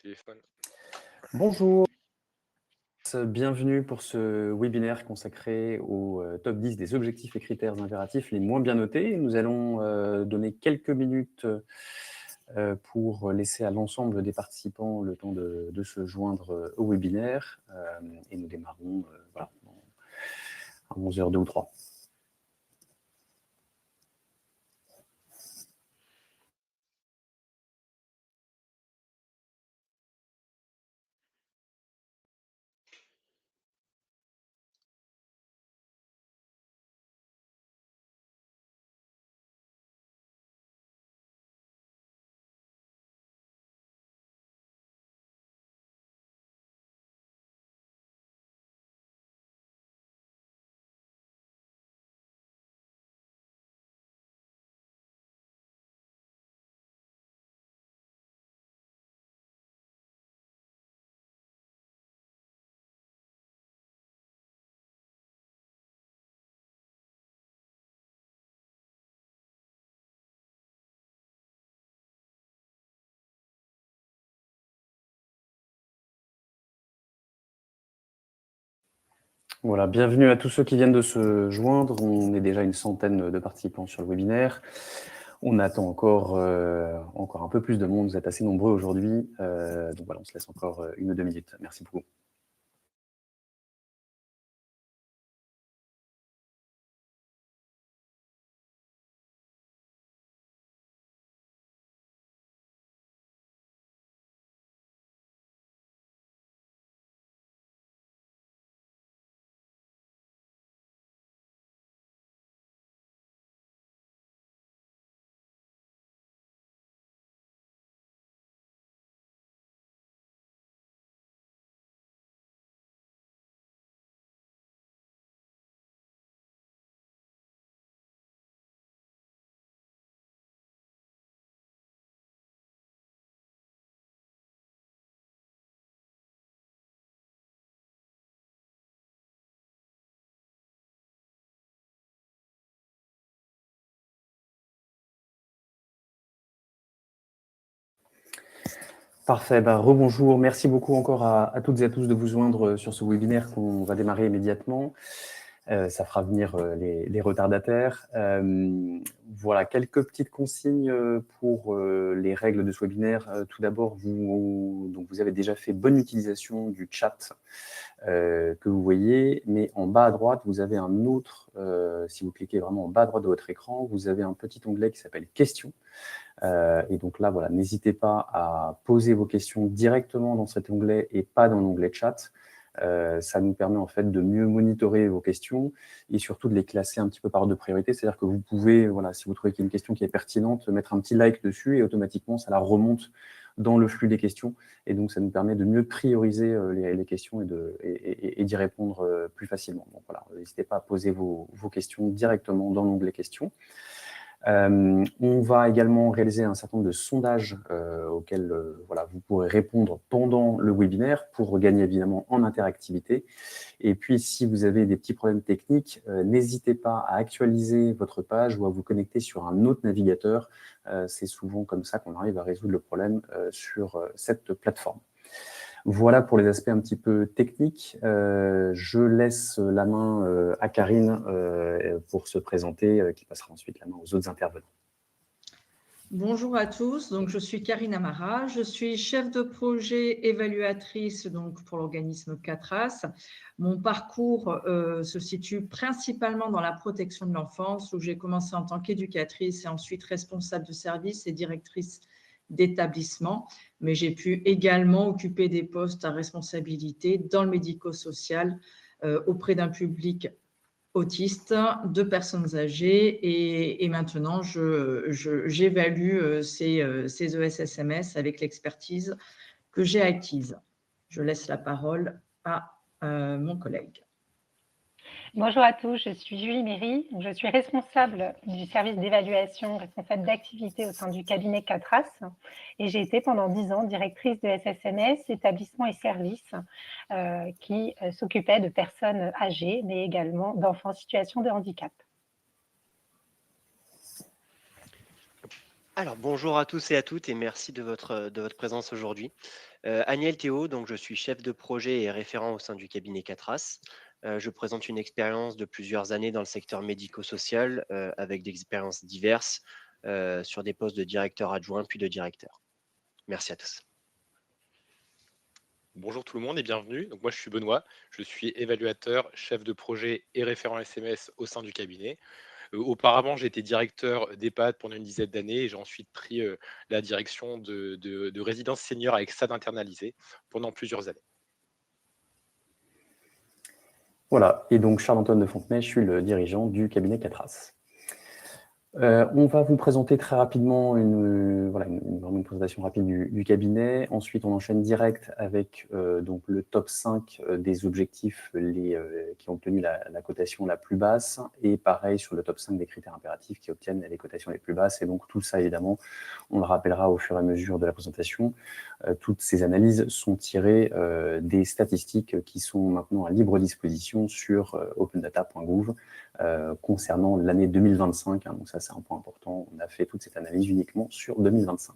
Téléphone. Bonjour, bienvenue pour ce webinaire consacré au top 10 des objectifs et critères impératifs les moins bien notés. Nous allons donner quelques minutes pour laisser à l'ensemble des participants le temps de se joindre au webinaire et nous démarrons voilà, à 11h02 ou 3. Voilà, bienvenue à tous ceux qui viennent de se joindre. On est déjà une centaine de participants sur le webinaire. On attend encore un peu plus de monde. Vous êtes assez nombreux aujourd'hui. Donc voilà, on se laisse encore 1 ou 2 minutes. Merci beaucoup. Parfait, rebonjour. Merci beaucoup encore à toutes et à tous de vous joindre sur ce webinaire qu'on va démarrer immédiatement. Ça fera venir les retardataires. Voilà, quelques petites consignes pour les règles de ce webinaire. Tout d'abord, vous avez déjà fait bonne utilisation du chat que vous voyez, mais en bas à droite, vous avez un autre, si vous cliquez vraiment en bas à droite de votre écran, vous avez un petit onglet qui s'appelle « Questions ». Et donc là, voilà, n'hésitez pas à poser vos questions directement dans cet onglet et pas dans l'onglet chat. Ça nous permet en fait de mieux monitorer vos questions et surtout de les classer un petit peu par ordre de priorité. C'est-à-dire que vous pouvez, voilà, si vous trouvez qu'il y a une question qui est pertinente, mettre un petit like dessus et automatiquement, ça la remonte dans le flux des questions. Et donc, ça nous permet de mieux prioriser les questions et d'y répondre plus facilement. Donc voilà, n'hésitez pas à poser vos questions directement dans l'onglet questions. On va également réaliser un certain nombre de sondages auxquels voilà, vous pourrez répondre pendant le webinaire pour gagner évidemment en interactivité. Et puis, si vous avez des petits problèmes techniques, n'hésitez pas à actualiser votre page ou à vous connecter sur un autre navigateur. C'est souvent comme ça qu'on arrive à résoudre le problème sur cette plateforme. Voilà pour les aspects un petit peu techniques. Je laisse la main à Karine pour se présenter, qui passera ensuite la main aux autres intervenants. Bonjour à tous, donc je suis Karine Amara, je suis chef de projet évaluatrice donc, pour l'organisme CATRAS. Mon parcours se situe principalement dans la protection de l'enfance où j'ai commencé en tant qu'éducatrice et ensuite responsable de service et directrice d'établissement, mais j'ai pu également occuper des postes à responsabilité dans le médico-social auprès d'un public autiste, de personnes âgées et maintenant j'évalue ces ESSMS avec l'expertise que j'ai acquise. Je laisse la parole à mon collègue. Bonjour à tous, je suis Julie Méry, je suis responsable du service d'évaluation, responsable d'activité au sein du cabinet CATRAS et j'ai été pendant 10 ans directrice de SSMS, établissement et services qui s'occupait de personnes âgées mais également d'enfants en situation de handicap. Alors, bonjour à tous et à toutes et merci de votre présence aujourd'hui. Aniel Théo, donc je suis chef de projet et référent au sein du cabinet Catras. Je présente une expérience de plusieurs années dans le secteur médico-social avec des expériences diverses sur des postes de directeur adjoint puis de directeur. Merci à tous. Bonjour tout le monde et bienvenue. Donc moi je suis Benoît, je suis évaluateur, chef de projet et référent SMS au sein du cabinet. Auparavant, j'ai été directeur d'EHPAD pendant une dizaine d'années et j'ai ensuite pris la direction de résidence senior avec SAD internalisé pendant plusieurs années. Voilà, et donc Charles-Antoine de Fontenay, je suis le dirigeant du cabinet Catras. On va vous présenter très rapidement vraiment une présentation rapide du cabinet. Ensuite, on enchaîne direct avec donc le top 5 des objectifs qui ont obtenu la cotation la plus basse, et pareil sur le top 5 des critères impératifs qui obtiennent les cotations les plus basses. Et donc tout ça, évidemment, on le rappellera au fur et à mesure de la présentation. Toutes ces analyses sont tirées des statistiques qui sont maintenant à libre disposition sur opendata.gouv concernant l'année 2025. Donc ça, c'est un point important. On a fait toute cette analyse uniquement sur 2025.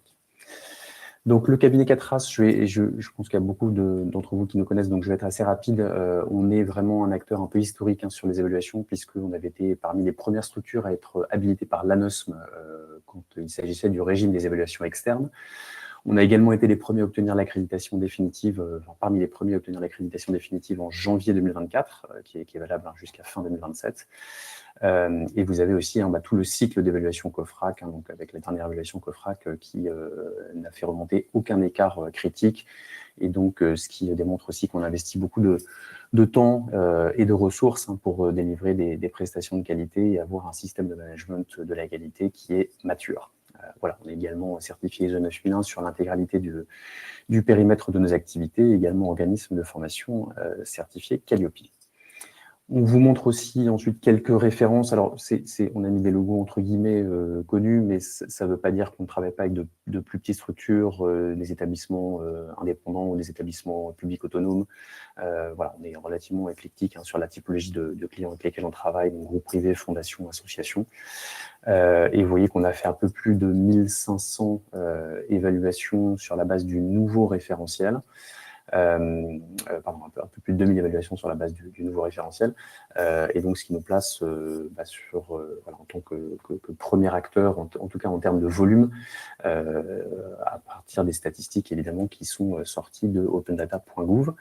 Donc, le cabinet Catras, je pense qu'il y a beaucoup d'entre vous qui nous connaissent, donc je vais être assez rapide. On est vraiment un acteur un peu historique sur les évaluations, puisqu'on avait été parmi les premières structures à être habilité par l'ANOSM quand il s'agissait du régime des évaluations externes. On a également été les premiers à obtenir l'accréditation définitive, parmi les premiers à obtenir l'accréditation définitive en janvier 2024, qui est valable jusqu'à fin 2027. Et vous avez aussi tout le cycle d'évaluation COFRAC, donc avec la dernière évaluation COFRAC qui n'a fait remonter aucun écart critique, et donc ce qui démontre aussi qu'on investit beaucoup de temps et de ressources pour délivrer des prestations de qualité et avoir un système de management de la qualité qui est mature. Voilà, on est également certifié ISO 9001 sur l'intégralité du périmètre de nos activités, également organisme de formation certifié Calliope. On vous montre aussi ensuite quelques références. Alors, on a mis des logos entre guillemets connus, mais ça ne veut pas dire qu'on ne travaille pas avec de plus petites structures, des établissements indépendants ou des établissements publics autonomes. Voilà, on est relativement éclectique sur la typologie de clients avec lesquels on travaille, donc groupes privés, fondations, associations. Et vous voyez qu'on a fait un peu plus de 1500 évaluations sur la base du nouveau référentiel. Un peu plus de 2000 évaluations sur la base du nouveau référentiel, et donc ce qui nous place en tant que premier acteur, en tout cas en termes de volume, à partir des statistiques évidemment qui sont sorties de opendata.gouv.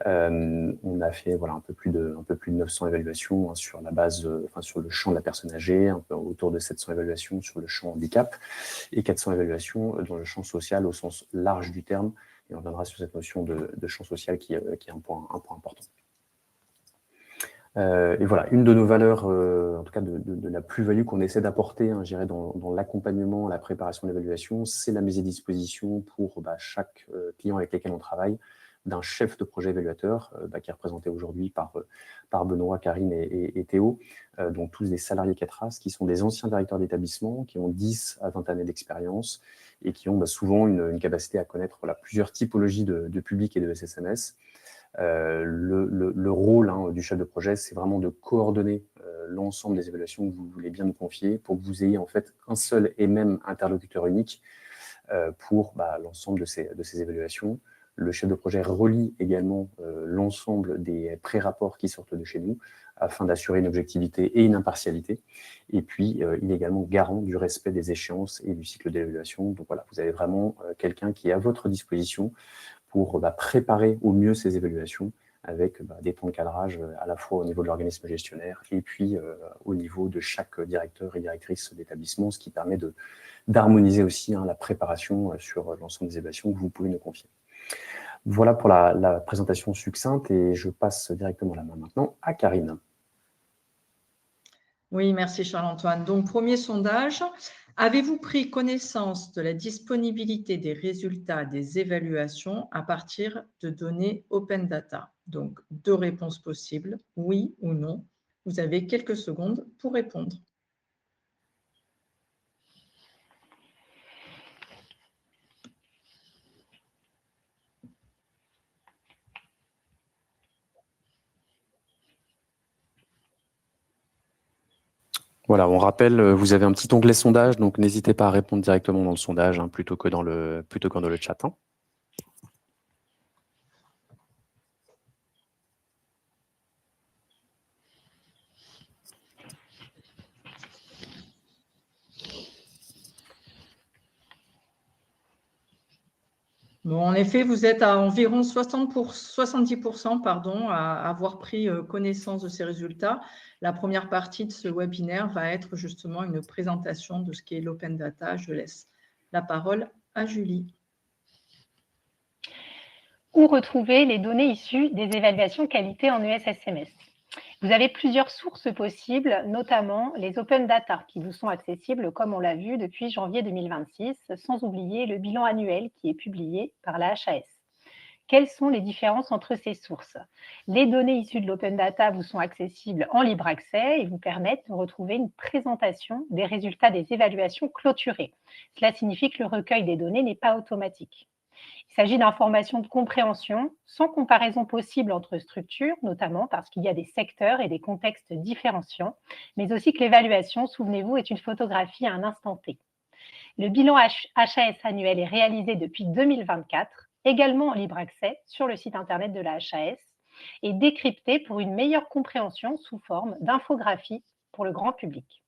On a fait un peu plus de 900 évaluations sur la base, sur le champ de la personne âgée, un peu autour de 700 évaluations sur le champ handicap et 400 évaluations dans le champ social au sens large du terme. Et on reviendra sur cette notion de champ social qui est un point important. Et voilà, une de nos valeurs, en tout cas de la plus-value qu'on essaie d'apporter, je dirais, dans l'accompagnement, la préparation de l'évaluation, c'est la mise à disposition pour chaque client avec lequel on travaille d'un chef de projet évaluateur, qui est représenté aujourd'hui par Benoît, Karine et Théo, donc tous des salariés Catras qui sont des anciens directeurs d'établissement, qui ont 10 à 20 années d'expérience et qui ont souvent une capacité à connaître plusieurs typologies de publics et de SSMS. Le rôle du chef de projet, c'est vraiment de coordonner l'ensemble des évaluations que vous voulez bien nous confier pour que vous ayez en fait un seul et même interlocuteur unique pour l'ensemble de ces évaluations. Le chef de projet relie également l'ensemble des pré-rapports qui sortent de chez nous afin d'assurer une objectivité et une impartialité. Et puis, il est également garant du respect des échéances et du cycle d'évaluation. Donc voilà, vous avez vraiment quelqu'un qui est à votre disposition pour préparer au mieux ces évaluations avec des temps de cadrage à la fois au niveau de l'organisme gestionnaire et puis au niveau de chaque directeur et directrice d'établissement, ce qui permet d'harmoniser aussi la préparation sur l'ensemble des évaluations que vous pouvez nous confier. Voilà pour la présentation succincte et je passe directement la main maintenant à Karine. Oui, merci Charles-Antoine. Donc, premier sondage, avez-vous pris connaissance de la disponibilité des résultats des évaluations à partir de données open data? Donc, 2 réponses possibles, oui ou non. Vous avez quelques secondes pour répondre. Voilà, on rappelle, vous avez un petit onglet sondage, donc n'hésitez pas à répondre directement dans le sondage hein, plutôt que dans le chat. Hein. Bon, en effet, vous êtes à environ 70% à avoir pris connaissance de ces résultats. La première partie de ce webinaire va être justement une présentation de ce qu'est l'open data. Je laisse la parole à Julie. Où retrouver les données issues des évaluations qualité en ESSMS? Vous avez plusieurs sources possibles, notamment les open data qui vous sont accessibles, comme on l'a vu, depuis janvier 2026, sans oublier le bilan annuel qui est publié par la HAS. Quelles sont les différences entre ces sources? Les données issues de l'open data vous sont accessibles en libre accès et vous permettent de retrouver une présentation des résultats des évaluations clôturées. Cela signifie que le recueil des données n'est pas automatique. Il s'agit d'informations de compréhension sans comparaison possible entre structures, notamment parce qu'il y a des secteurs et des contextes différenciants, mais aussi que l'évaluation, souvenez-vous, est une photographie à un instant T. Le bilan HAS annuel est réalisé depuis 2024, également en libre accès sur le site internet de la HAS, et décrypté pour une meilleure compréhension sous forme d'infographie pour le grand public.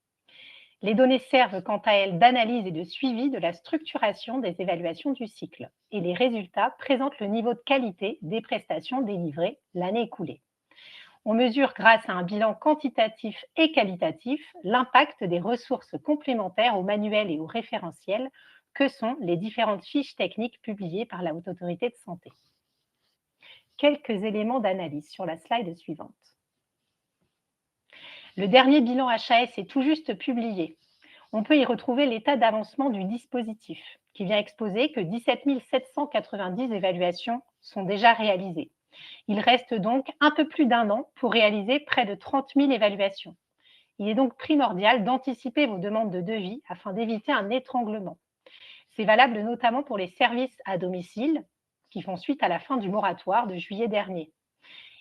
Les données servent quant à elles d'analyse et de suivi de la structuration des évaluations du cycle, et les résultats présentent le niveau de qualité des prestations délivrées l'année écoulée. On mesure grâce à un bilan quantitatif et qualitatif l'impact des ressources complémentaires aux manuels et aux référentiels que sont les différentes fiches techniques publiées par la Haute Autorité de Santé. Quelques éléments d'analyse sur la slide suivante. Le dernier bilan HAS est tout juste publié. On peut y retrouver l'état d'avancement du dispositif, qui vient exposer que 17 790 évaluations sont déjà réalisées. Il reste donc un peu plus d'un an pour réaliser près de 30 000 évaluations. Il est donc primordial d'anticiper vos demandes de devis afin d'éviter un étranglement. C'est valable notamment pour les services à domicile qui font suite à la fin du moratoire de juillet dernier.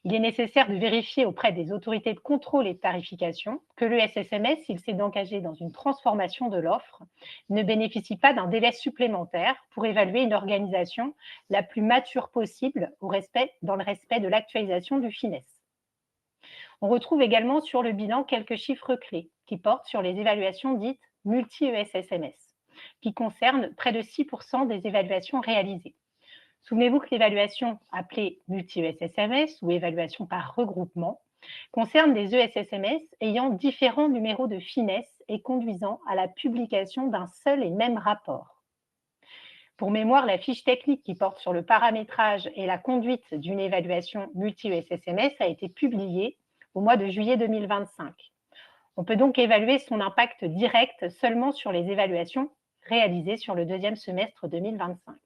Il est nécessaire de vérifier auprès des autorités de contrôle et de tarification que le SSMS, s'il s'est engagé dans une transformation de l'offre, ne bénéficie pas d'un délai supplémentaire pour évaluer une organisation la plus mature possible dans le respect de l'actualisation du FINES. On retrouve également sur le bilan quelques chiffres clés qui portent sur les évaluations dites multi-ESSMS, qui concernent près de 6% des évaluations réalisées. Souvenez-vous que l'évaluation appelée multi-ESSMS ou évaluation par regroupement concerne des ESSMS ayant différents numéros de FINES et conduisant à la publication d'un seul et même rapport. Pour mémoire, la fiche technique qui porte sur le paramétrage et la conduite d'une évaluation multi-ESSMS a été publiée au mois de juillet 2025. On peut donc évaluer son impact direct seulement sur les évaluations réalisées sur le deuxième semestre 2025.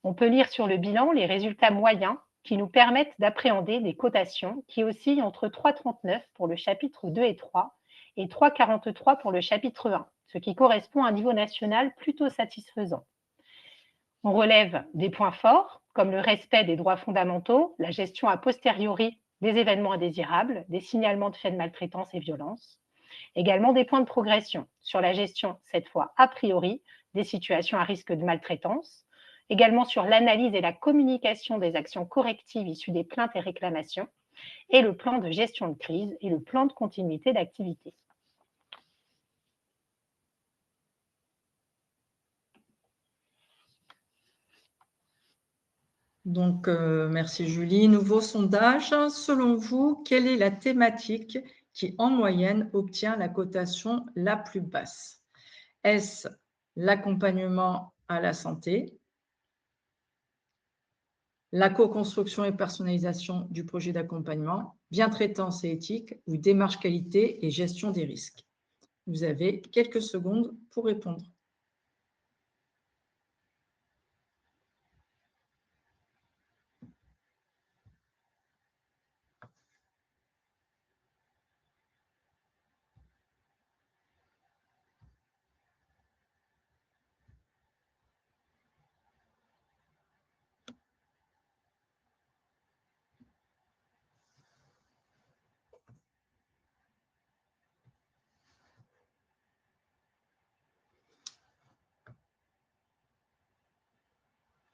On peut lire sur le bilan les résultats moyens qui nous permettent d'appréhender des cotations qui oscillent entre 3,39 pour le chapitre 2 et 3 et 3,43 pour le chapitre 1, ce qui correspond à un niveau national plutôt satisfaisant. On relève des points forts, comme le respect des droits fondamentaux, la gestion a posteriori des événements indésirables, des signalements de faits de maltraitance et violence. Également des points de progression sur la gestion, cette fois a priori, des situations à risque de maltraitance, également sur l'analyse et la communication des actions correctives issues des plaintes et réclamations, et le plan de gestion de crise et le plan de continuité d'activité. Donc, merci Julie. Nouveau sondage. Selon vous, quelle est la thématique qui, en moyenne, obtient la cotation la plus basse? Est-ce l'accompagnement à la santé, la co-construction et personnalisation du projet d'accompagnement, bientraitance et éthique ou démarche qualité et gestion des risques? Vous avez quelques secondes pour répondre.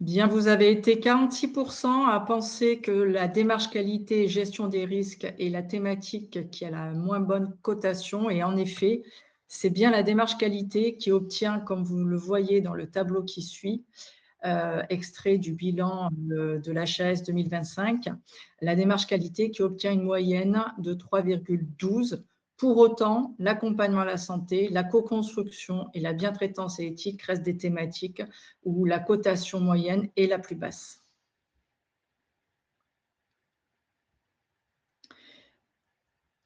Bien, vous avez été 46% à penser que la démarche qualité et gestion des risques est la thématique qui a la moins bonne cotation. Et en effet, c'est bien la démarche qualité qui obtient, comme vous le voyez dans le tableau qui suit, extrait du bilan de l'HAS 2025, la démarche qualité qui obtient une moyenne de 3,12. Pour autant, l'accompagnement à la santé, la co-construction et la bientraitance et éthique restent des thématiques où la cotation moyenne est la plus basse.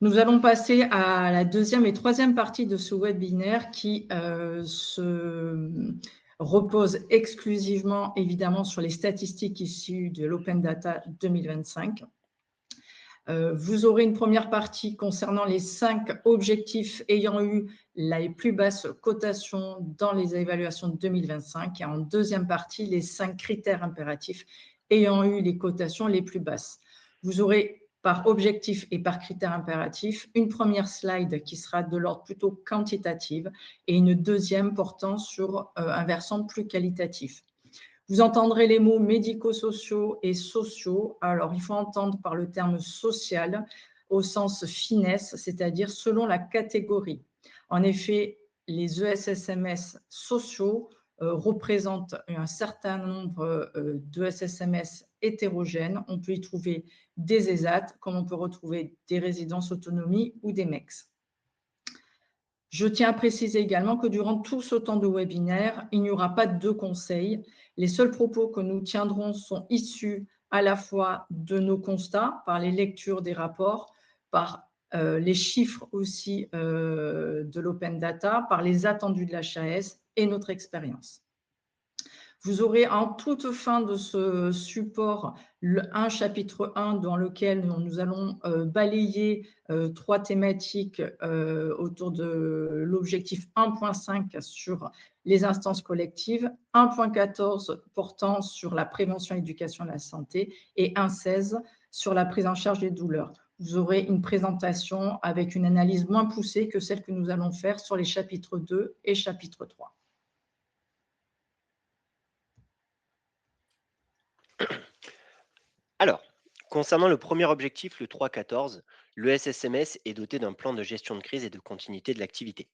Nous allons passer à la deuxième et troisième partie de ce webinaire qui se repose exclusivement, évidemment, sur les statistiques issues de l'Open Data 2025. Vous aurez une première partie concernant les 5 objectifs ayant eu les plus basses cotations dans les évaluations de 2025 et en deuxième partie, les 5 critères impératifs ayant eu les cotations les plus basses. Vous aurez par objectif et par critère impératif une première slide qui sera de l'ordre plutôt quantitative et une deuxième portant sur un versant plus qualitatif. Vous entendrez les mots médico-sociaux et sociaux. Alors, il faut entendre par le terme social au sens finesse, c'est-à-dire selon la catégorie. En effet, les ESSMS sociaux représentent un certain nombre d'ESSMS hétérogènes. On peut y trouver des ESAT, comme on peut retrouver des résidences autonomie ou des MEX. Je tiens à préciser également que durant tout ce temps de webinaire, il n'y aura pas de conseils. Les seuls propos que nous tiendrons sont issus à la fois de nos constats, par les lectures des rapports, par les chiffres aussi de l'Open Data, par les attendus de l'HAS et notre expérience. Vous aurez en toute fin de ce support un chapitre 1 dans lequel nous allons balayer 3 thématiques autour de l'objectif 1.5 sur les instances collectives, 1.14 portant sur la prévention et l'éducation de la santé et 1.16 sur la prise en charge des douleurs. Vous aurez une présentation avec une analyse moins poussée que celle que nous allons faire sur les chapitres 2 et chapitre 3. Alors, concernant le premier objectif, le 3.14, le SSMS est doté d'un plan de gestion de crise et de continuité de l'activité.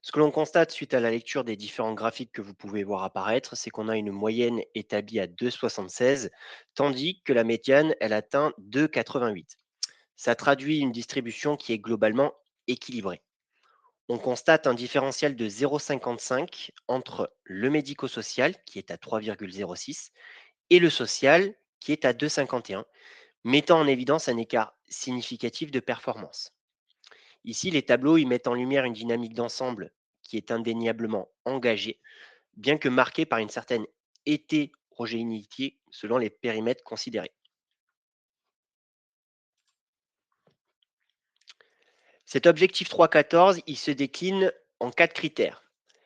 Ce que l'on constate suite à la lecture des différents graphiques que vous pouvez voir apparaître, c'est qu'on a une moyenne établie à 2,76, tandis que la médiane, elle atteint 2,88. Ça traduit une distribution qui est globalement équilibrée. On constate un différentiel de 0,55 entre le médico-social, qui est à 3,06, et le social, qui est à 2,51, mettant en évidence un écart significatif de performance. Ici, les tableaux y mettent en lumière une dynamique d'ensemble qui est indéniablement engagée, bien que marquée par une certaine hétérogénéité selon les périmètres considérés. Cet objectif 3.14, il se décline en 4 critères.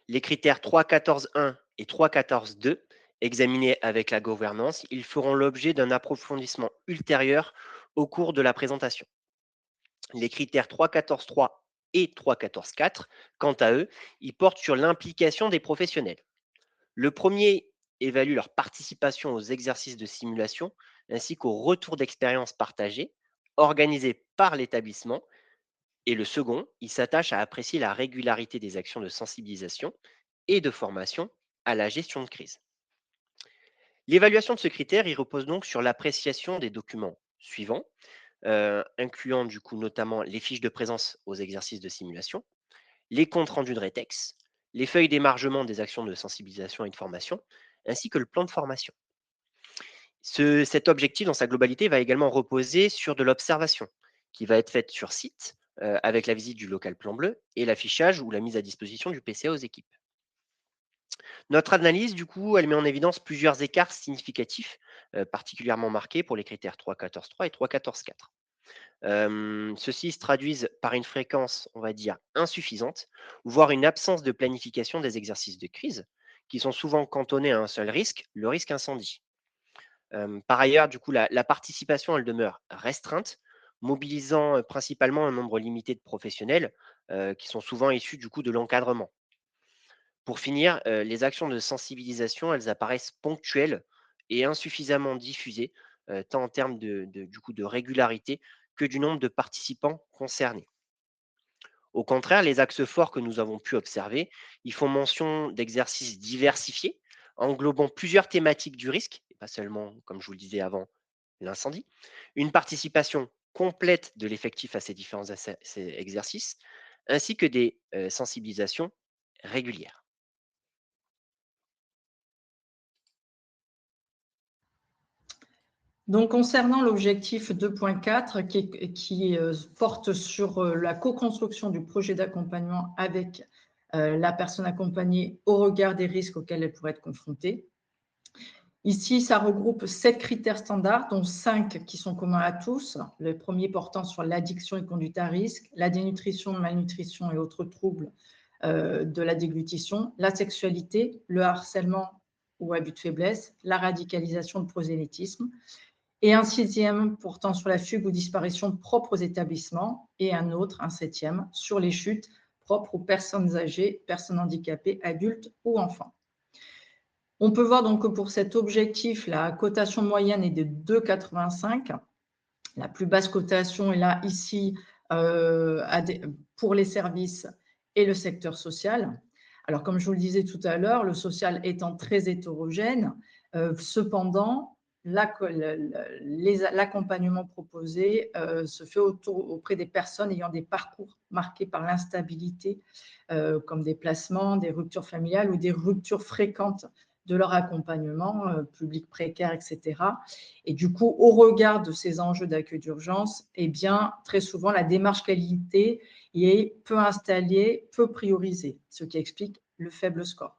Les critères 3.14.1 et 3.14.2, examinés avec la gouvernance, ils feront l'objet d'un approfondissement ultérieur au cours de la présentation. Les critères 3.14.3 et 3.14.4, quant à eux, ils portent sur l'implication des professionnels. Le premier évalue leur participation aux exercices de simulation ainsi qu'au retour d'expérience partagés organisés par l'établissement. Et le second, il s'attache à apprécier la régularité des actions de sensibilisation et de formation à la gestion de crise. L'évaluation de ce critère, il repose donc sur l'appréciation des documents suivants, incluant du coup notamment les fiches de présence aux exercices de simulation, les comptes rendus de rétex, les feuilles d'émargement des actions de sensibilisation et de formation, ainsi que le plan de formation. Cet objectif, dans sa globalité, va également reposer sur de l'observation, qui va être faite sur site, avec la visite du local plan bleu et l'affichage ou la mise à disposition du PCA aux équipes. Notre analyse, du coup, elle met en évidence plusieurs écarts significatifs, particulièrement marqués pour les critères 3.14.3 et 3.14.4. Ceux-ci se traduisent par une fréquence, on va dire, insuffisante, voire une absence de planification des exercices de crise, qui sont souvent cantonnés à un seul risque, le risque incendie. Par ailleurs, du coup, la participation, elle demeure restreinte, mobilisant principalement un nombre limité de professionnels qui sont souvent issus du coup de l'encadrement. Pour finir, les actions de sensibilisation, elles apparaissent ponctuelles et insuffisamment diffusée, tant en termes du coup, de régularité que du nombre de participants concernés. Au contraire, les axes forts que nous avons pu observer, ils font mention d'exercices diversifiés, englobant plusieurs thématiques du risque, et pas seulement, comme je vous le disais avant, l'incendie, une participation complète de l'effectif à ces différents ces exercices, ainsi que des sensibilisations régulières. Donc, concernant l'objectif 2.4 qui porte sur la co-construction du projet d'accompagnement avec la personne accompagnée au regard des risques auxquels elle pourrait être confrontée. Ici, ça regroupe 7 critères standards, dont 5 qui sont communs à tous. Le premier portant sur l'addiction et conduite à risque, la dénutrition, malnutrition et autres troubles de la déglutition, la sexualité, le harcèlement ou abus de faiblesse, la radicalisation, le prosélytisme, et un 6e portant sur la fugue ou disparition propre aux établissements, et un autre, un 7e, sur les chutes propres aux personnes âgées, personnes handicapées, adultes ou enfants. On peut voir donc que pour cet objectif, la cotation moyenne est de 2,85. La plus basse cotation est là, ici, pour les services et le secteur social. Alors, comme je vous le disais tout à l'heure, le social étant très hétérogène, cependant, l'accompagnement proposé se fait auprès des personnes ayant des parcours marqués par l'instabilité, comme des placements, des ruptures familiales ou des ruptures fréquentes de leur accompagnement, public précaire, etc. Et du coup, au regard de ces enjeux d'accueil d'urgence, eh bien, très souvent, la démarche qualité est peu installée, peu priorisée, ce qui explique le faible score.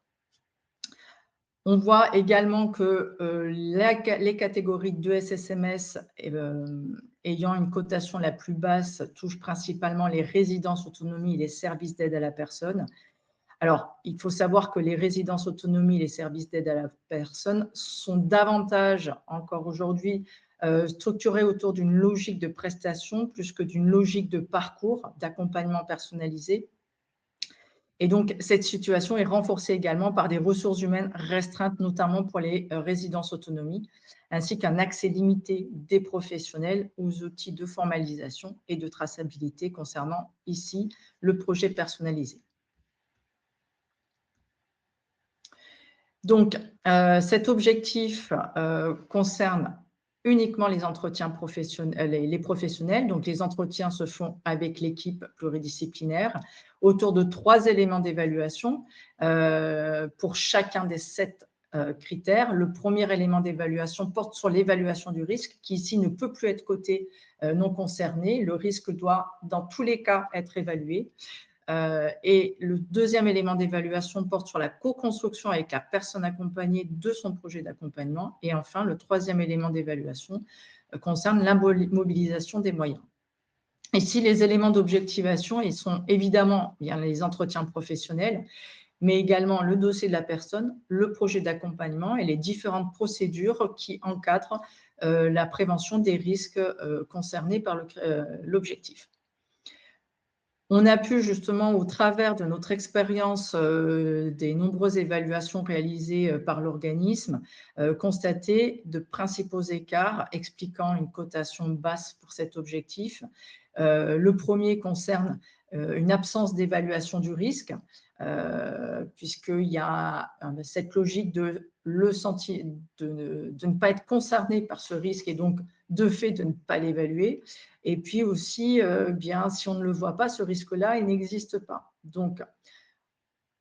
On voit également que les catégories de SSMS ayant une cotation la plus basse touchent principalement les résidences autonomie et les services d'aide à la personne. Alors, il faut savoir que les résidences autonomie et les services d'aide à la personne sont davantage, encore aujourd'hui, structurés autour d'une logique de prestation plus que d'une logique de parcours, d'accompagnement personnalisé. Et donc, cette situation est renforcée également par des ressources humaines restreintes, notamment pour les résidences autonomie, ainsi qu'un accès limité des professionnels aux outils de formalisation et de traçabilité concernant ici le projet personnalisé. Donc, cet objectif concerne uniquement les entretiens professionnels, les professionnels. Donc, les entretiens se font avec l'équipe pluridisciplinaire autour de 3 éléments d'évaluation pour chacun des 7 critères. Le premier élément d'évaluation porte sur l'évaluation du risque, qui ici ne peut plus être coté non concerné. Le risque doit, dans tous les cas, être évalué. Et le deuxième élément d'évaluation porte sur la co-construction avec la personne accompagnée de son projet d'accompagnement. Et enfin, le troisième élément d'évaluation concerne la mobilisation des moyens. Ici, les éléments d'objectivation, ils sont évidemment bien les entretiens professionnels, mais également le dossier de la personne, le projet d'accompagnement et les différentes procédures qui encadrent la prévention des risques concernés par l'objectif. On a pu justement, au travers de notre expérience des nombreuses évaluations réalisées par l'organisme, constater de principaux écarts expliquant une cotation basse pour cet objectif. Le premier concerne une absence d'évaluation du risque, puisqu'il y a cette logique de ne pas être concerné par ce risque et donc de fait de ne pas l'évaluer. Et puis aussi, bien, si on ne le voit pas, ce risque-là, il n'existe pas. Donc,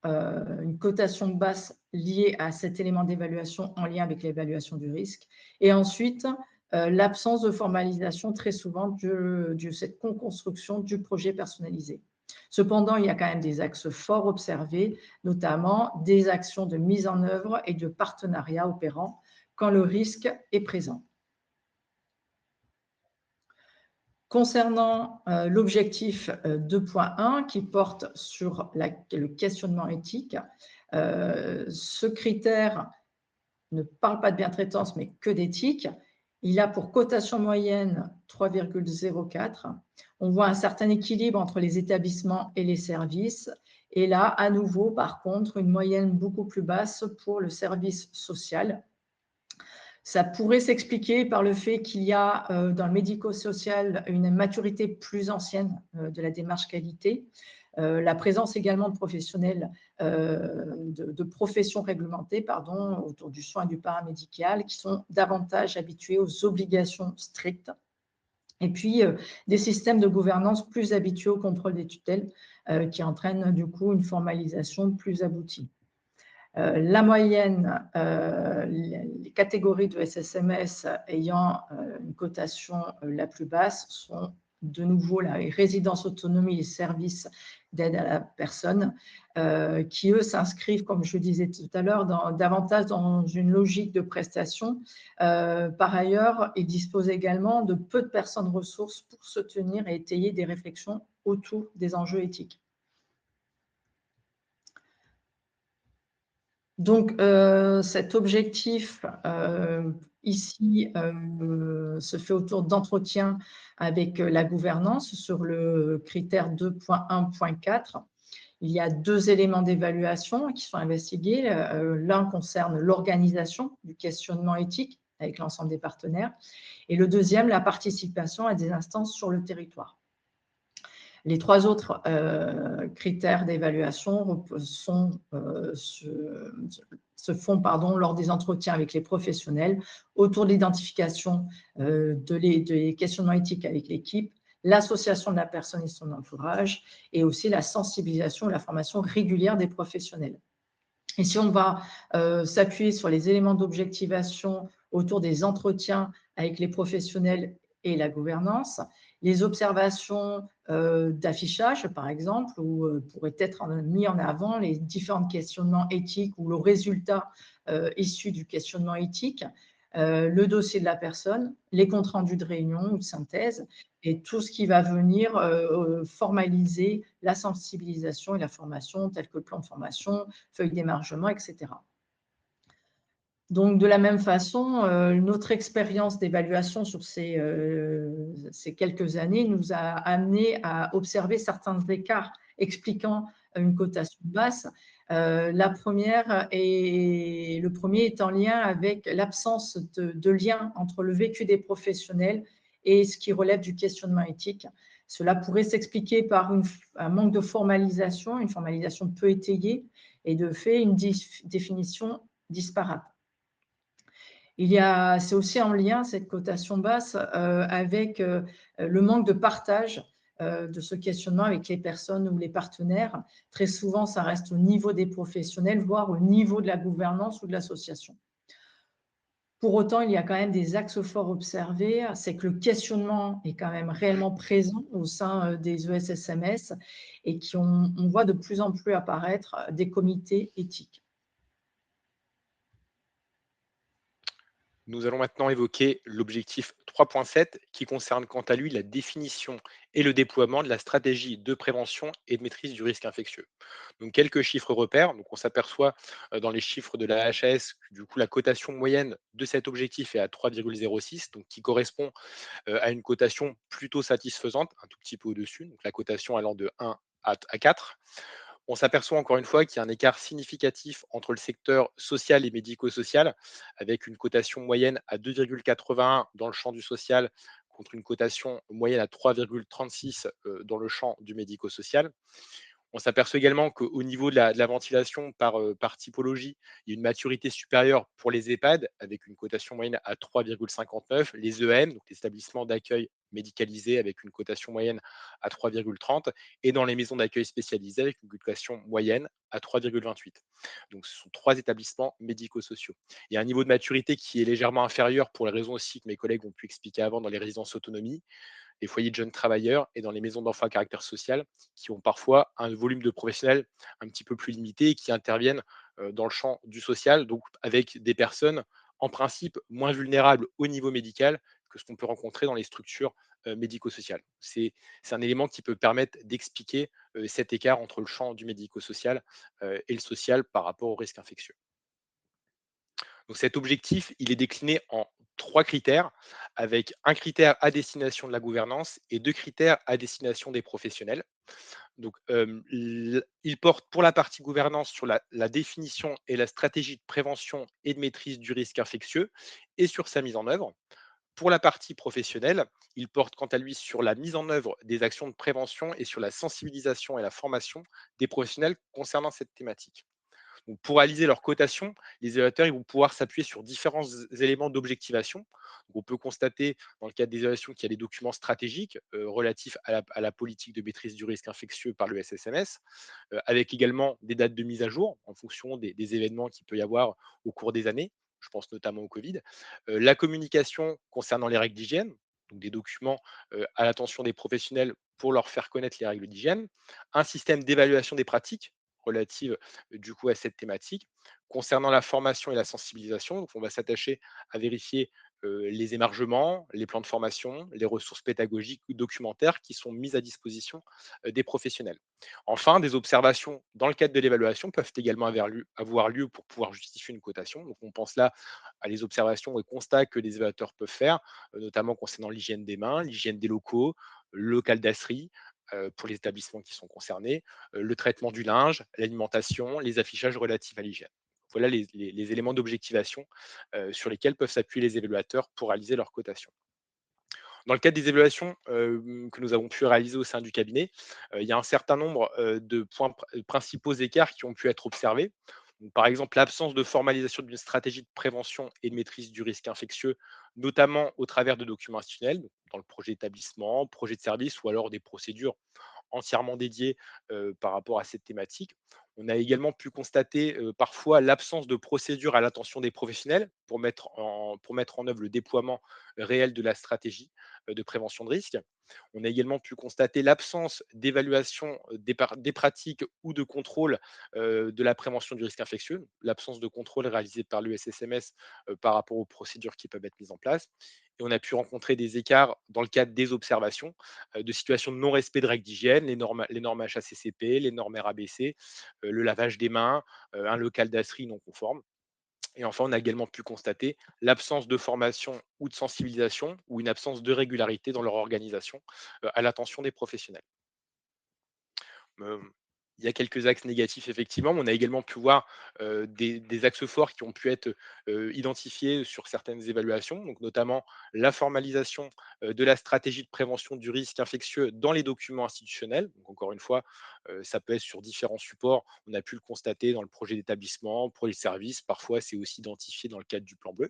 une cotation basse liée à cet élément d'évaluation en lien avec l'évaluation du risque. Et ensuite, l'absence de formalisation très souvent de cette co-construction du projet personnalisé. Cependant, il y a quand même des axes forts observés, notamment des actions de mise en œuvre et de partenariat opérant quand le risque est présent. Concernant l'objectif 2.1 qui porte sur le questionnement éthique, ce critère ne parle pas de bientraitance, mais que d'éthique. Il a pour cotation moyenne 3,04. On voit un certain équilibre entre les établissements et les services. Et là, à nouveau, par contre, une moyenne beaucoup plus basse pour le service social. Ça pourrait s'expliquer par le fait qu'il y a dans le médico-social une maturité plus ancienne de la démarche qualité, la présence également de professionnels, de professions réglementées autour du soin et du paramédical qui sont davantage habitués aux obligations strictes. Et puis, des systèmes de gouvernance plus habitués au contrôle des tutelles qui entraînent du coup une formalisation plus aboutie. La moyenne, les catégories de SSMS ayant une cotation la plus basse sont de nouveau les résidences autonomie et services d'aide à la personne, qui eux s'inscrivent, comme je le disais tout à l'heure, davantage dans une logique de prestation. Par ailleurs, ils disposent également de peu de personnes ressources pour soutenir et étayer des réflexions autour des enjeux éthiques. Donc, cet objectif ici se fait autour d'entretiens avec la gouvernance sur le critère 2.1.4. Il y a 2 éléments d'évaluation qui sont investigués. L'un concerne l'organisation du questionnement éthique avec l'ensemble des partenaires et le deuxième, la participation à des instances sur le territoire. Les 3 autres critères d'évaluation se font lors des entretiens avec les professionnels autour de l'identification des questionnements éthiques avec l'équipe, l'association de la personne et son entourage et aussi la sensibilisation et la formation régulière des professionnels. Et si on va s'appuyer sur les éléments d'objectivation autour des entretiens avec les professionnels et la gouvernance, les observations d'affichage, par exemple, où pourraient être mis en avant les différents questionnements éthiques ou le résultat issu du questionnement éthique, le dossier de la personne, les comptes rendus de réunion ou de synthèse, et tout ce qui va venir formaliser la sensibilisation et la formation, tel que le plan de formation, feuille d'émargement, etc. Donc, de la même façon, notre expérience d'évaluation sur ces quelques années nous a amené à observer certains écarts expliquant une cotation basse. Le premier est en lien avec l'absence de lien entre le vécu des professionnels et ce qui relève du questionnement éthique. Cela pourrait s'expliquer par un manque de formalisation, une formalisation peu étayée et de fait une définition disparate. C'est aussi en lien, cette cotation basse, avec le manque de partage de ce questionnement avec les personnes ou les partenaires. Très souvent, ça reste au niveau des professionnels, voire au niveau de la gouvernance ou de l'association. Pour autant, il y a quand même des axes forts observés, c'est que le questionnement est quand même réellement présent au sein des ESSMS et on voit de plus en plus apparaître des comités éthiques. Nous allons maintenant évoquer l'objectif 3.7 qui concerne quant à lui la définition et le déploiement de la stratégie de prévention et de maîtrise du risque infectieux. Donc quelques chiffres repères. Donc on s'aperçoit dans les chiffres de la HAS que du coup la cotation moyenne de cet objectif est à 3,06, donc qui correspond à une cotation plutôt satisfaisante, un tout petit peu au-dessus, donc la cotation allant de 1 à 4. On s'aperçoit encore une fois qu'il y a un écart significatif entre le secteur social et médico-social, avec une cotation moyenne à 2,81 dans le champ du social contre une cotation moyenne à 3,36 dans le champ du médico-social. On s'aperçoit également qu'au niveau de la ventilation par typologie, il y a une maturité supérieure pour les EHPAD avec une cotation moyenne à 3,59, les EM, donc les établissements d'accueil médicalisés avec une cotation moyenne à 3,30 et dans les maisons d'accueil spécialisées avec une cotation moyenne à 3,28. Donc ce sont 3 établissements médico-sociaux. Il y a un niveau de maturité qui est légèrement inférieur pour les raisons aussi que mes collègues ont pu expliquer avant dans les résidences autonomie, les foyers de jeunes travailleurs et dans les maisons d'enfants à caractère social qui ont parfois un volume de professionnels un petit peu plus limité et qui interviennent dans le champ du social, donc avec des personnes en principe moins vulnérables au niveau médical que ce qu'on peut rencontrer dans les structures médico-sociales. C'est un élément qui peut permettre d'expliquer cet écart entre le champ du médico-social et le social par rapport au risque infectieux. Donc cet objectif, il est décliné en 3 critères, avec un critère à destination de la gouvernance et 2 critères à destination des professionnels. Donc, il porte pour la partie gouvernance sur la définition et la stratégie de prévention et de maîtrise du risque infectieux et sur sa mise en œuvre. Pour la partie professionnelle, il porte quant à lui sur la mise en œuvre des actions de prévention et sur la sensibilisation et la formation des professionnels concernant cette thématique. Donc, pour réaliser leur cotation, les évaluateurs ils vont pouvoir s'appuyer sur différents éléments d'objectivation. Donc, on peut constater, dans le cadre des évaluations, qu'il y a des documents stratégiques relatifs à la politique de maîtrise du risque infectieux par le SSMS, avec également des dates de mise à jour en fonction des événements qu'il peut y avoir au cours des années. Je pense notamment au Covid. La communication concernant les règles d'hygiène, donc des documents à l'attention des professionnels pour leur faire connaître les règles d'hygiène. Un système d'évaluation des pratiques relatives du coup à cette thématique. Concernant la formation et la sensibilisation, donc on va s'attacher à vérifier les émargements, les plans de formation, les ressources pédagogiques ou documentaires qui sont mises à disposition des professionnels. Enfin, des observations dans le cadre de l'évaluation peuvent également avoir lieu pour pouvoir justifier une cotation. Donc, on pense là à les observations et constats que les évaluateurs peuvent faire, notamment concernant l'hygiène des mains, l'hygiène des locaux, le local d'asserie pour les établissements qui sont concernés, le traitement du linge, l'alimentation, les affichages relatifs à l'hygiène. Voilà les éléments d'objectivation sur lesquels peuvent s'appuyer les évaluateurs pour réaliser leur cotation. Dans le cadre des évaluations que nous avons pu réaliser au sein du cabinet, il y a un certain nombre de points principaux écarts qui ont pu être observés. Donc, par exemple, l'absence de formalisation d'une stratégie de prévention et de maîtrise du risque infectieux, notamment au travers de documents institutionnels, donc dans le projet d'établissement, projet de service ou alors des procédures entièrement dédiées par rapport à cette thématique. On a également pu constater parfois l'absence de procédures à l'attention des professionnels pour mettre en œuvre le déploiement réel de la stratégie de prévention de risque. On a également pu constater l'absence d'évaluation des pratiques ou de contrôle de la prévention du risque infectieux, l'absence de contrôle réalisé par l'USSMS par rapport aux procédures qui peuvent être mises en place. Et on a pu rencontrer des écarts dans le cadre des observations de situations de non-respect de règles d'hygiène, les normes HACCP, les normes RABC, le lavage des mains, un local d'asserie non conforme. Et enfin, on a également pu constater l'absence de formation ou de sensibilisation ou une absence de régularité dans leur organisation à l'attention des professionnels. Euh, il y a quelques axes négatifs, effectivement, mais on a également pu voir des axes forts qui ont pu être identifiés sur certaines évaluations, donc notamment la formalisation de la stratégie de prévention du risque infectieux dans les documents institutionnels. Donc, encore une fois, ça peut être sur différents supports. On a pu le constater dans le projet d'établissement, projet de service. Parfois, c'est aussi identifié dans le cadre du plan bleu.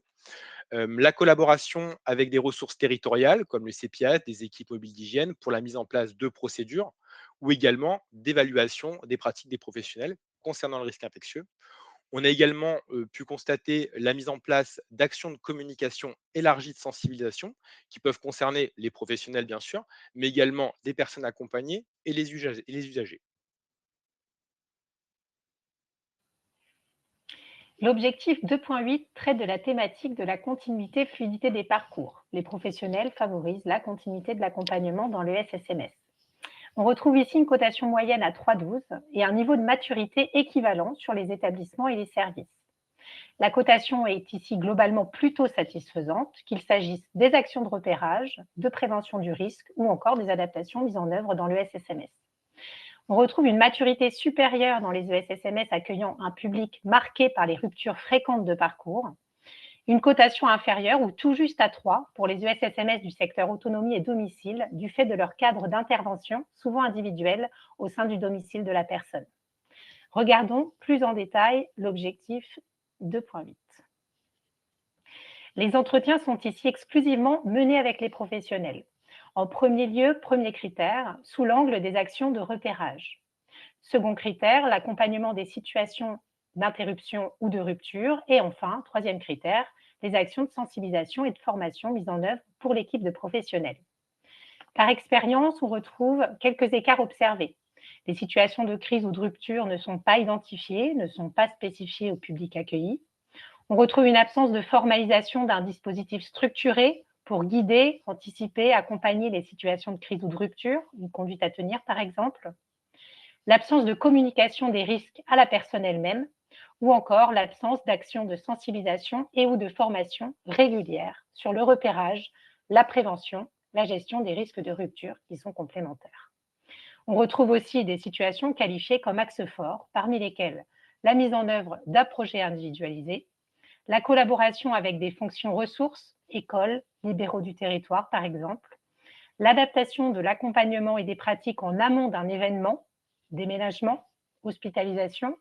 La collaboration avec des ressources territoriales comme le CPIA, des équipes mobiles d'hygiène pour la mise en place de procédures ou également d'évaluation des pratiques des professionnels concernant le risque infectieux. On a également pu constater la mise en place d'actions de communication élargies de sensibilisation qui peuvent concerner les professionnels, bien sûr, mais également des personnes accompagnées et les usagers. L'objectif 2.8 traite de la thématique de la continuité fluidité des parcours. Les professionnels favorisent la continuité de l'accompagnement dans le SSMS. On retrouve ici une cotation moyenne à 3,12 et un niveau de maturité équivalent sur les établissements et les services. La cotation est ici globalement plutôt satisfaisante, qu'il s'agisse des actions de repérage, de prévention du risque ou encore des adaptations mises en œuvre dans le SSMS. On retrouve une maturité supérieure dans les ESSMS accueillant un public marqué par les ruptures fréquentes de parcours, une cotation inférieure ou tout juste à 3 pour les ESSMS du secteur autonomie et domicile du fait de leur cadre d'intervention, souvent individuel, au sein du domicile de la personne. Regardons plus en détail l'objectif 2.8. Les entretiens sont ici exclusivement menés avec les professionnels. En premier lieu, premier critère, sous l'angle des actions de repérage. Second critère, l'accompagnement des situations d'interruption ou de rupture. Et enfin, troisième critère, les actions de sensibilisation et de formation mises en œuvre pour l'équipe de professionnels. Par expérience, on retrouve quelques écarts observés. Les situations de crise ou de rupture ne sont pas identifiées, ne sont pas spécifiées au public accueilli. On retrouve une absence de formalisation d'un dispositif structuré pour guider, anticiper, accompagner les situations de crise ou de rupture, une conduite à tenir par exemple. L'absence de communication des risques à la personne elle-même, ou encore l'absence d'actions de sensibilisation et ou de formation régulière sur le repérage, la prévention, la gestion des risques de rupture qui sont complémentaires. On retrouve aussi des situations qualifiées comme axes forts, parmi lesquelles la mise en œuvre d'un projet individualisé, la collaboration avec des fonctions ressources, écoles, libéraux du territoire par exemple, l'adaptation de l'accompagnement et des pratiques en amont d'un événement, déménagement, hospitalisation,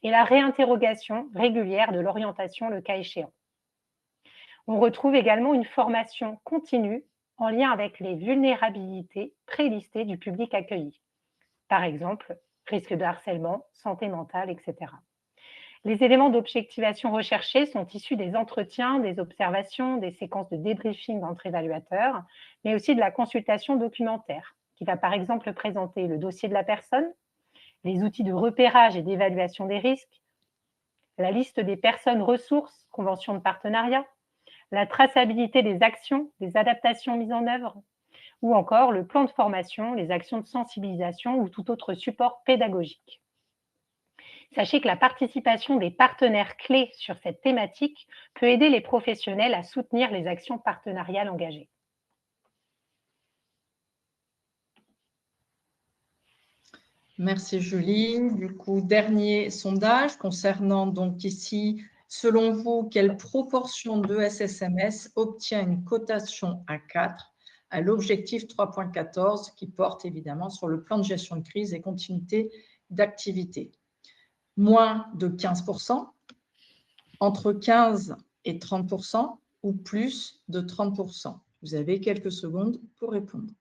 et la réinterrogation régulière de l'orientation le cas échéant. On retrouve également une formation continue en lien avec les vulnérabilités prélistées du public accueilli. Par exemple, risque de harcèlement, santé mentale, etc. Les éléments d'objectivation recherchés sont issus des entretiens, des observations, des séquences de débriefing entre évaluateurs, mais aussi de la consultation documentaire, qui va par exemple présenter le dossier de la personne, les outils de repérage et d'évaluation des risques, la liste des personnes ressources, convention de partenariat, la traçabilité des actions, des adaptations mises en œuvre, ou encore le plan de formation, les actions de sensibilisation ou tout autre support pédagogique. Sachez que la participation des partenaires clés sur cette thématique peut aider les professionnels à soutenir les actions partenariales engagées. Merci Julie. Du coup, dernier sondage concernant donc ici, selon vous, quelle proportion de SSMS obtient une cotation à 4 à l'objectif 3.14 qui porte évidemment sur le plan de gestion de crise et continuité d'activité? Moins de 15%, entre 15 et 30% ou plus de 30%. Vous avez quelques secondes pour répondre.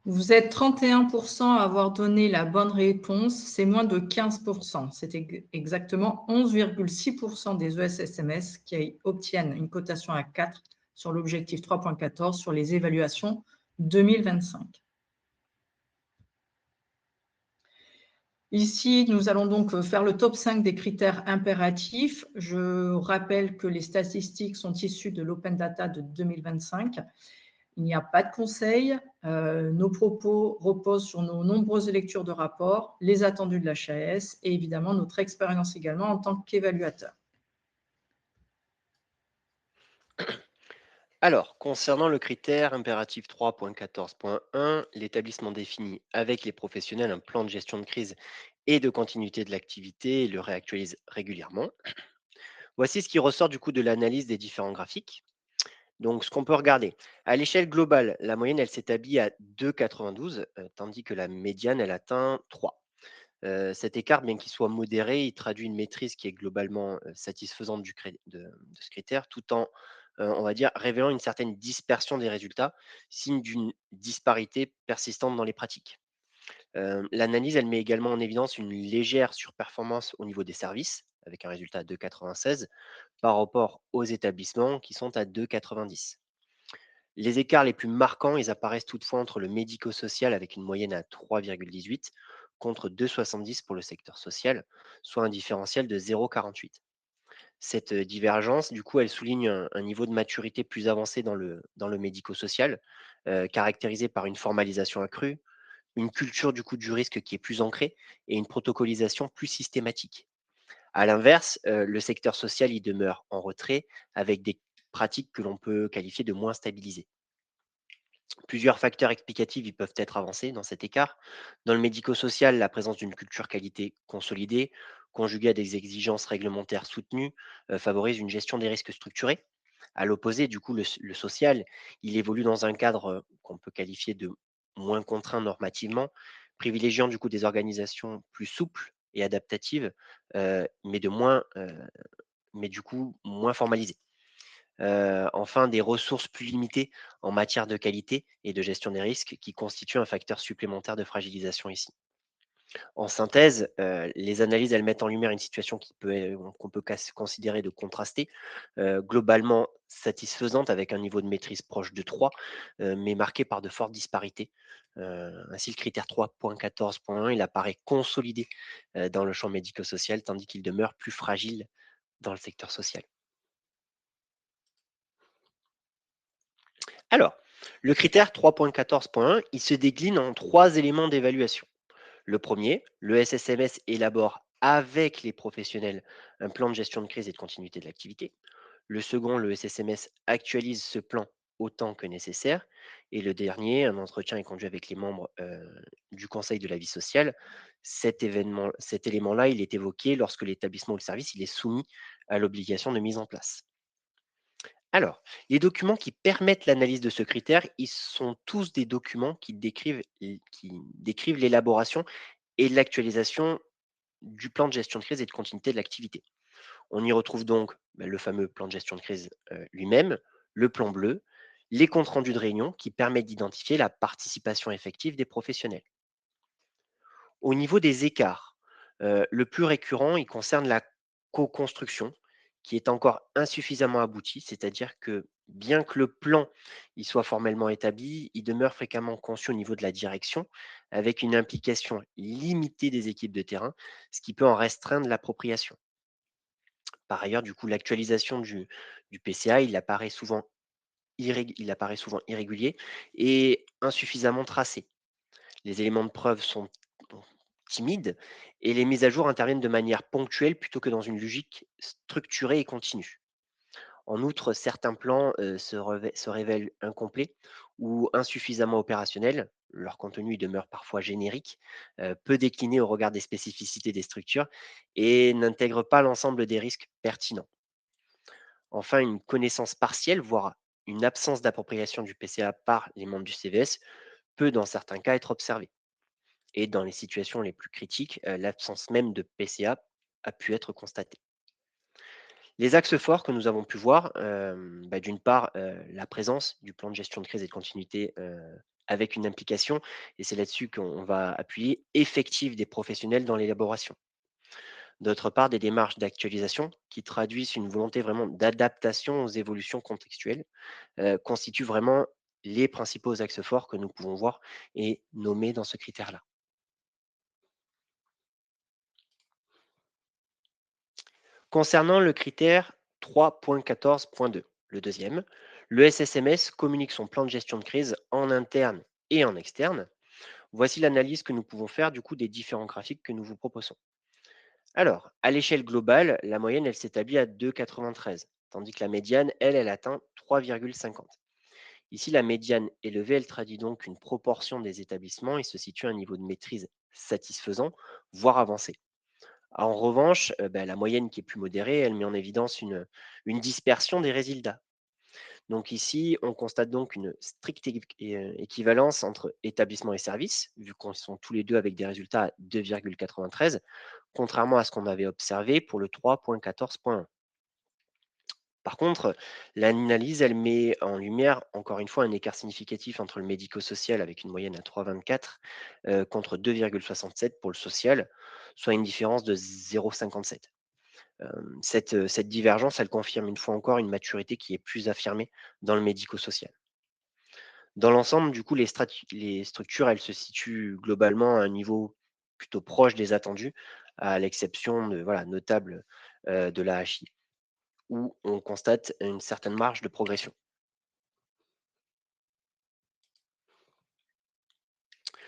Vous êtes 31% à avoir donné la bonne réponse, c'est moins de 15%. C'est exactement 11,6% des ESSMS qui obtiennent une cotation à 4 sur l'objectif 3.14 sur les évaluations 2025. Ici, nous allons donc faire le top 5 des critères impératifs. Je rappelle que les statistiques sont issues de l'Open Data de 2025. Il n'y a pas de conseil. Nos propos reposent sur nos nombreuses lectures de rapports, les attendus de l'HAS et évidemment notre expérience également en tant qu'évaluateur. Alors, concernant le critère impératif 3.14.1, l'établissement définit avec les professionnels un plan de gestion de crise et de continuité de l'activité et le réactualise régulièrement. Voici ce qui ressort du coup de l'analyse des différents graphiques. Donc, ce qu'on peut regarder, à l'échelle globale, la moyenne, elle s'établit à 2,92, tandis que la médiane, elle atteint 3. Cet écart, bien qu'il soit modéré, il traduit une maîtrise qui est globalement satisfaisante de ce critère, tout en, on va dire, révélant une certaine dispersion des résultats, signe d'une disparité persistante dans les pratiques. L'analyse, elle met également en évidence une légère surperformance au niveau des services, avec un résultat à 2,96, par rapport aux établissements qui sont à 2,90. Les écarts les plus marquants, ils apparaissent toutefois entre le médico-social avec une moyenne à 3,18 contre 2,70 pour le secteur social, soit un différentiel de 0,48. Cette divergence, du coup, elle souligne un niveau de maturité plus avancé dans le médico-social, caractérisé par une formalisation accrue, une culture du coup du risque qui est plus ancrée et une protocolisation plus systématique. À l'inverse, le secteur social y demeure en retrait avec des pratiques que l'on peut qualifier de moins stabilisées. Plusieurs facteurs explicatifs ils peuvent être avancés dans cet écart. Dans le médico-social, la présence d'une culture qualité consolidée, conjuguée à des exigences réglementaires soutenues, favorise une gestion des risques structurée. À l'opposé, du coup, le social, il évolue dans un cadre qu'on peut qualifier de moins contraint normativement, privilégiant du coup des organisations plus souples et adaptatives, mais du coup moins formalisées. Enfin, des ressources plus limitées en matière de qualité et de gestion des risques qui constituent un facteur supplémentaire de fragilisation ici. En synthèse, les analyses, elles mettent en lumière une situation qu'on peut considérer de contrastée, globalement satisfaisante avec un niveau de maîtrise proche de 3, mais marqué par de fortes disparités. Ainsi, le critère 3.14.1, il apparaît consolidé dans le champ médico-social, tandis qu'il demeure plus fragile dans le secteur social. Alors, le critère 3.14.1, il se décline en 3 éléments d'évaluation. Le premier, le SSMS élabore avec les professionnels un plan de gestion de crise et de continuité de l'activité. Le second, le SSMS actualise ce plan autant que nécessaire. Et le dernier, un entretien est conduit avec les membres du Conseil de la vie sociale. Cet élément-là, il est évoqué lorsque l'établissement ou le service il est soumis à l'obligation de mise en place. Alors, les documents qui permettent l'analyse de ce critère, ils sont tous des documents qui décrivent l'élaboration et l'actualisation du plan de gestion de crise et de continuité de l'activité. On y retrouve donc le fameux plan de gestion de crise lui-même, le plan bleu, les comptes rendus de réunion qui permettent d'identifier la participation effective des professionnels. Au niveau des écarts, le plus récurrent, il concerne la co-construction, qui est encore insuffisamment aboutie, c'est-à-dire que bien que le plan il soit formellement établi, il demeure fréquemment conçu au niveau de la direction, avec une implication limitée des équipes de terrain, ce qui peut en restreindre l'appropriation. Par ailleurs, du coup, l'actualisation du PCA, il apparaît souvent irrégulier et insuffisamment tracé. Les éléments de preuve sont bon, timides et les mises à jour interviennent de manière ponctuelle plutôt que dans une logique structurée et continue. En outre, certains plans se révèlent incomplets ou insuffisamment opérationnels. Leur contenu il demeure parfois générique, peu décliné au regard des spécificités des structures et n'intègre pas l'ensemble des risques pertinents. Enfin, une connaissance partielle, voire une absence d'appropriation du PCA par les membres du CVS peut dans certains cas être observée. Et dans les situations les plus critiques, l'absence même de PCA a pu être constatée. Les axes forts que nous avons pu voir, d'une part, la présence du plan de gestion de crise et de continuité avec une implication, et c'est là-dessus qu'on va appuyer, effective des professionnels dans l'élaboration. D'autre part, des démarches d'actualisation qui traduisent une volonté vraiment d'adaptation aux évolutions contextuelles, constituent vraiment les principaux axes forts que nous pouvons voir et nommer dans ce critère-là. Concernant le critère 3.14.2, le deuxième, le SSMS communique son plan de gestion de crise en interne et en externe. Voici l'analyse que nous pouvons faire du coup des différents graphiques que nous vous proposons. Alors, à l'échelle globale, la moyenne, elle s'établit à 2,93, tandis que la médiane, elle atteint 3,50. Ici, la médiane élevée, elle traduit donc une proportion des établissements et se situe à un niveau de maîtrise satisfaisant, voire avancé. En revanche, la moyenne qui est plus modérée, elle met en évidence une dispersion des résultats. Donc ici, on constate donc une stricte équivalence entre établissement et service, vu qu'on sont tous les deux avec des résultats à 2,93, contrairement à ce qu'on avait observé pour le 3.14.1. Par contre, l'analyse, elle met en lumière, encore une fois, un écart significatif entre le médico-social avec une moyenne à 3,24 contre 2,67 pour le social, soit une différence de 0,57. Cette divergence, elle confirme une fois encore une maturité qui est plus affirmée dans le médico-social. Dans l'ensemble, du coup, les structures, elles se situent globalement à un niveau plutôt proche des attendus, à l'exception de voilà, notable de la l'AHI, où on constate une certaine marge de progression.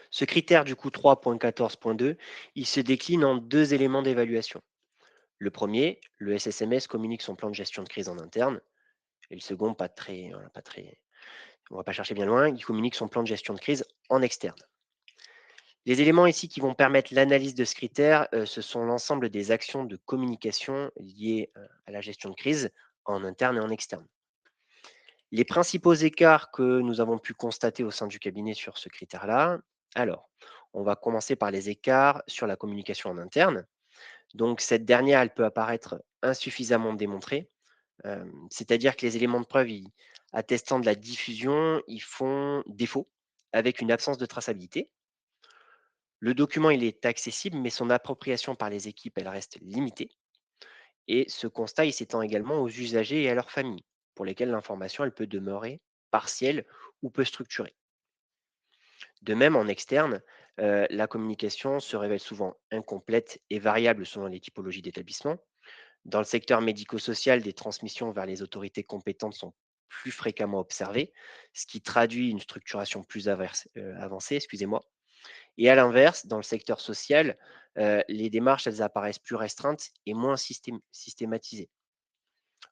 Ce critère, du coup, 3.14.2, il se décline en 2 éléments d'évaluation. Le premier, le SSMS communique son plan de gestion de crise en interne, et le second, on ne va pas chercher bien loin, il communique son plan de gestion de crise en externe. Les éléments ici qui vont permettre l'analyse de ce critère, ce sont l'ensemble des actions de communication liées à la gestion de crise en interne et en externe. Les principaux écarts que nous avons pu constater au sein du cabinet sur ce critère-là, alors, on va commencer par les écarts sur la communication en interne. Donc, cette dernière, elle peut apparaître insuffisamment démontrée, c'est-à-dire que les éléments de preuve attestant de la diffusion, ils font défaut avec une absence de traçabilité. Le document, il est accessible, mais son appropriation par les équipes, elle reste limitée. Et ce constat, il s'étend également aux usagers et à leurs familles, pour lesquels l'information, elle peut demeurer partielle ou peu structurée. De même, en externe, la communication se révèle souvent incomplète et variable selon les typologies d'établissements. Dans le secteur médico-social, des transmissions vers les autorités compétentes sont plus fréquemment observées, ce qui traduit une structuration plus avancée, excusez-moi. Et à l'inverse, dans le secteur social, les démarches, elles apparaissent plus restreintes et moins systématisées.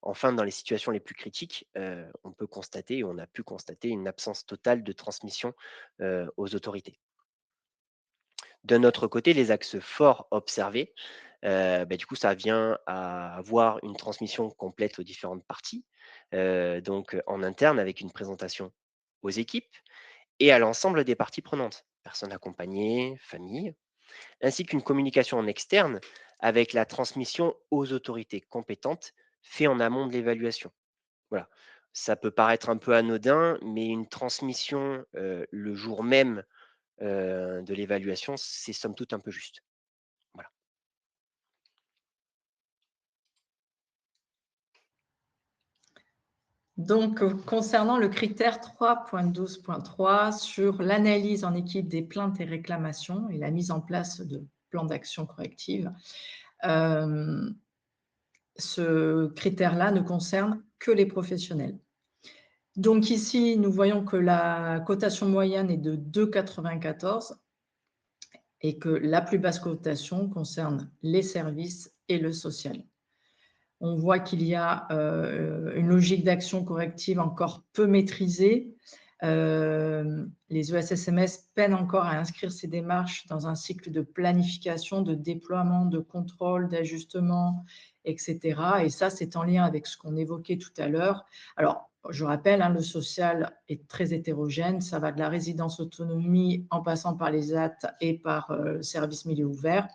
Enfin, dans les situations les plus critiques, on peut constater, on a pu constater une absence totale de transmission aux autorités. D'un autre côté, les axes forts observés, du coup, ça vient à avoir une transmission complète aux différentes parties, donc en interne avec une présentation aux équipes et à l'ensemble des parties prenantes, personnes accompagnées, familles, ainsi qu'une communication en externe avec la transmission aux autorités compétentes fait en amont de l'évaluation. Voilà. Ça peut paraître un peu anodin, mais une transmission le jour même de l'évaluation, c'est somme toute un peu juste. Voilà. Donc, concernant le critère 3.12.3 sur l'analyse en équipe des plaintes et réclamations et la mise en place de plans d'action corrective, euh, ce critère-là ne concerne que les professionnels. Donc ici, nous voyons que la cotation moyenne est de 2,94 et que la plus basse cotation concerne les services et le social. On voit qu'il y a une logique d'action corrective encore peu maîtrisée. Les ESSMS peinent encore à inscrire ces démarches dans un cycle de planification, de déploiement, de contrôle, d'ajustement, etc. Et ça, c'est en lien avec ce qu'on évoquait tout à l'heure. Alors, je rappelle, le social est très hétérogène. Ça va de la résidence autonomie en passant par les AT et par le service milieu ouvert.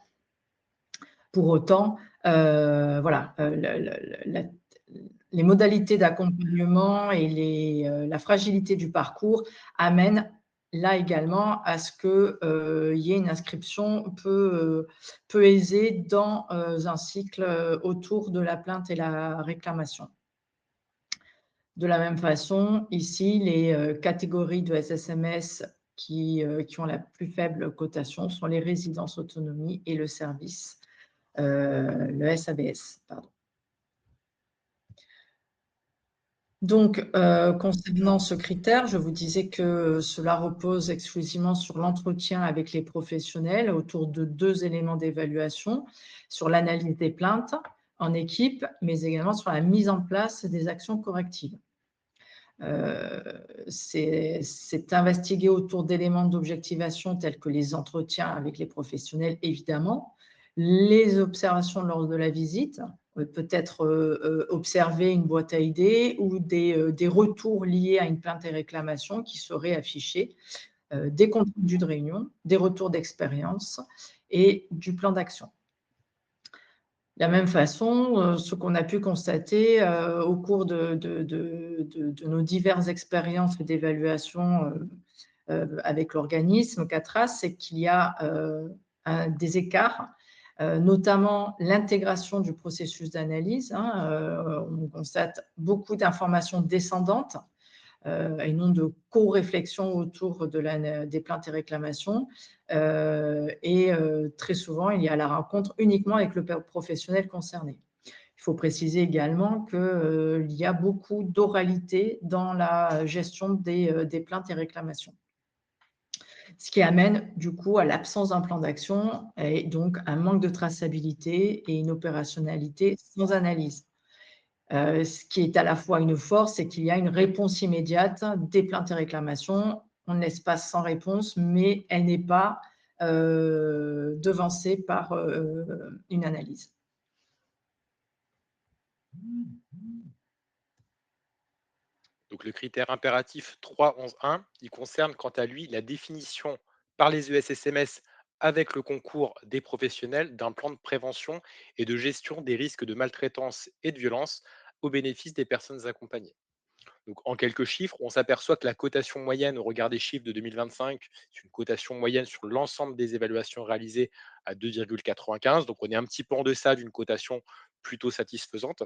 Pour autant, voilà, les modalités d'accompagnement et la fragilité du parcours amènent là également à ce qu'il y ait une inscription peu aisée dans un cycle autour de la plainte et la réclamation. De la même façon, ici, les catégories de SSMS qui ont la plus faible cotation sont les résidences autonomie et le service, le SABS, pardon. Donc, concernant ce critère, je vous disais que cela repose exclusivement sur l'entretien avec les professionnels autour de 2 éléments d'évaluation, sur l'analyse des plaintes en équipe, mais également sur la mise en place des actions correctives. C'est investigué autour d'éléments d'objectivation tels que les entretiens avec les professionnels, évidemment, les observations lors de la visite, peut-être observer une boîte à idées ou des retours liés à une plainte et réclamation qui seraient affichés, des comptes rendus de réunion, des retours d'expérience et du plan d'action. De la même façon, ce qu'on a pu constater au cours de nos diverses expériences d'évaluation avec l'organisme CATRAS, c'est qu'il y a des écarts, notamment l'intégration du processus d'analyse. On constate beaucoup d'informations descendantes et non de co-réflexion autour des plaintes et réclamations. Et très souvent, il y a la rencontre uniquement avec le professionnel concerné. Il faut préciser également qu'il y a beaucoup d'oralité dans la gestion des plaintes et réclamations. Ce qui amène du coup à l'absence d'un plan d'action et donc un manque de traçabilité et une opérationnalité sans analyse. Ce qui est à la fois une force, c'est qu'il y a une réponse immédiate des plaintes et réclamations. On ne laisse pas sans réponse, mais elle n'est pas devancée par une analyse. Donc le critère impératif 3.11.1, il concerne quant à lui la définition par les ESSMS avec le concours des professionnels d'un plan de prévention et de gestion des risques de maltraitance et de violence au bénéfice des personnes accompagnées. Donc, en quelques chiffres, on s'aperçoit que la cotation moyenne au regard des chiffres de 2025, c'est une cotation moyenne sur l'ensemble des évaluations réalisées à 2,95. Donc, on est un petit peu en deçà d'une cotation plutôt satisfaisante.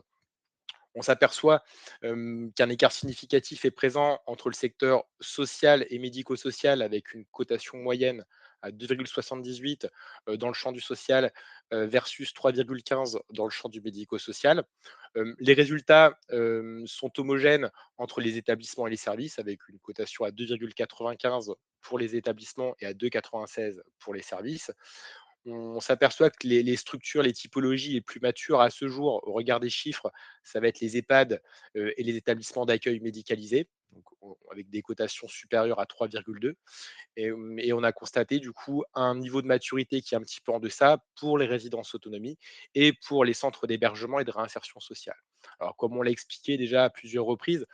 On s'aperçoit qu'un écart significatif est présent entre le secteur social et médico-social avec une cotation moyenne à 2,78 dans le champ du social versus 3,15 dans le champ du médico-social. Les résultats sont homogènes entre les établissements et les services avec une cotation à 2,95 pour les établissements et à 2,96 pour les services. On s'aperçoit que les structures, les typologies les plus matures à ce jour, au regard des chiffres, ça va être les EHPAD et les établissements d'accueil médicalisés, donc, avec des cotations supérieures à 3,2. Et on a constaté du coup un niveau de maturité qui est un petit peu en deçà pour les résidences autonomie et pour les centres d'hébergement et de réinsertion sociale. Alors, comme on l'a expliqué déjà à plusieurs reprises,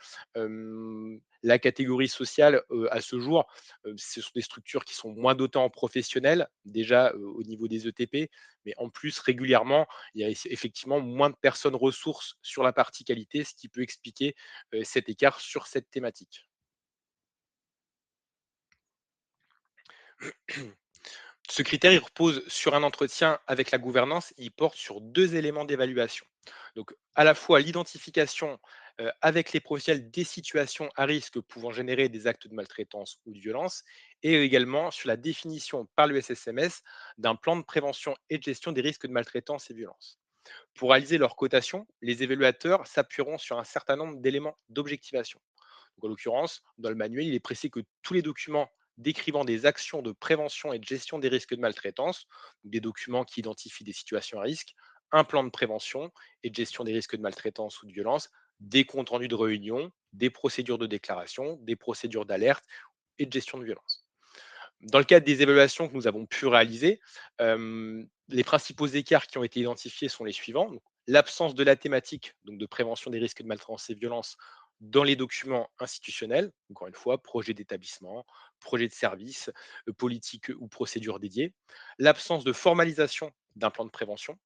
la catégorie sociale, à ce jour, ce sont des structures qui sont moins dotées en professionnels, déjà au niveau des ETP, mais en plus, régulièrement, il y a effectivement moins de personnes ressources sur la partie qualité, ce qui peut expliquer cet écart sur cette thématique. Ce critère, il repose sur un entretien avec la gouvernance, il porte sur 2 éléments d'évaluation. Donc, à la fois l'identification, avec les professionnels des situations à risque pouvant générer des actes de maltraitance ou de violence et également sur la définition par le SSMS d'un plan de prévention et de gestion des risques de maltraitance et violence. Pour réaliser leur cotation, les évaluateurs s'appuieront sur un certain nombre d'éléments d'objectivation. Donc, en l'occurrence, dans le manuel, il est précisé que tous les documents décrivant des actions de prévention et de gestion des risques de maltraitance, des documents qui identifient des situations à risque, un plan de prévention et de gestion des risques de maltraitance ou de violence, des comptes rendus de réunion, des procédures de déclaration, des procédures d'alerte et de gestion de violence. Dans le cadre des évaluations que nous avons pu réaliser, les principaux écarts qui ont été identifiés sont les suivants. Donc, l'absence de la thématique donc de prévention des risques de maltraitance et violence dans les documents institutionnels, encore une fois, projet d'établissement, projet de service, politique ou procédure dédiée. L'absence de formalisation d'un plan de prévention.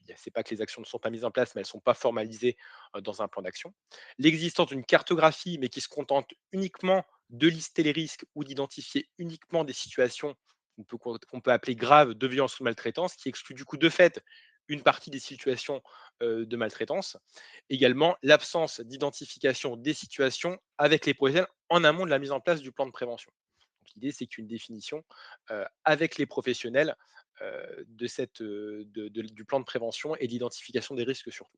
Ce n'est pas que les actions ne sont pas mises en place, mais elles ne sont pas formalisées dans un plan d'action. L'existence d'une cartographie, mais qui se contente uniquement de lister les risques ou d'identifier uniquement des situations qu'on peut appeler graves de violence ou de maltraitance, qui exclut du coup de fait une partie des situations de maltraitance. Également, l'absence d'identification des situations avec les professionnels en amont de la mise en place du plan de prévention. Donc, l'idée, c'est qu'une définition avec les professionnels du plan de prévention et d'identification des risques surtout.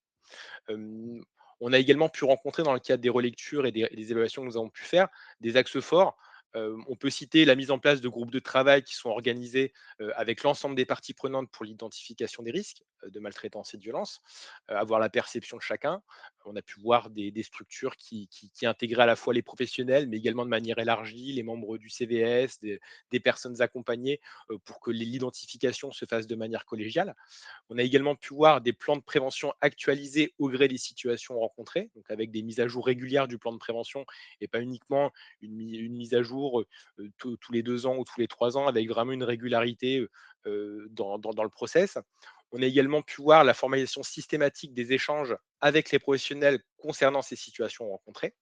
Euh, on a également pu rencontrer dans le cadre des relectures et des évaluations que nous avons pu faire des axes forts. On peut citer la mise en place de groupes de travail qui sont organisés avec l'ensemble des parties prenantes pour l'identification des risques de maltraitance et de violence, avoir la perception de chacun. On a pu voir des structures qui intégraient à la fois les professionnels, mais également de manière élargie les membres du CVS, des personnes accompagnées pour que l'identification se fasse de manière collégiale. On a également pu voir des plans de prévention actualisés au gré des situations rencontrées, donc avec des mises à jour régulières du plan de prévention et pas uniquement une mise à jour tous les 2 ans ou tous les 3 ans avec vraiment une régularité dans le process. On a également pu voir la formalisation systématique des échanges avec les professionnels concernant ces situations rencontrées.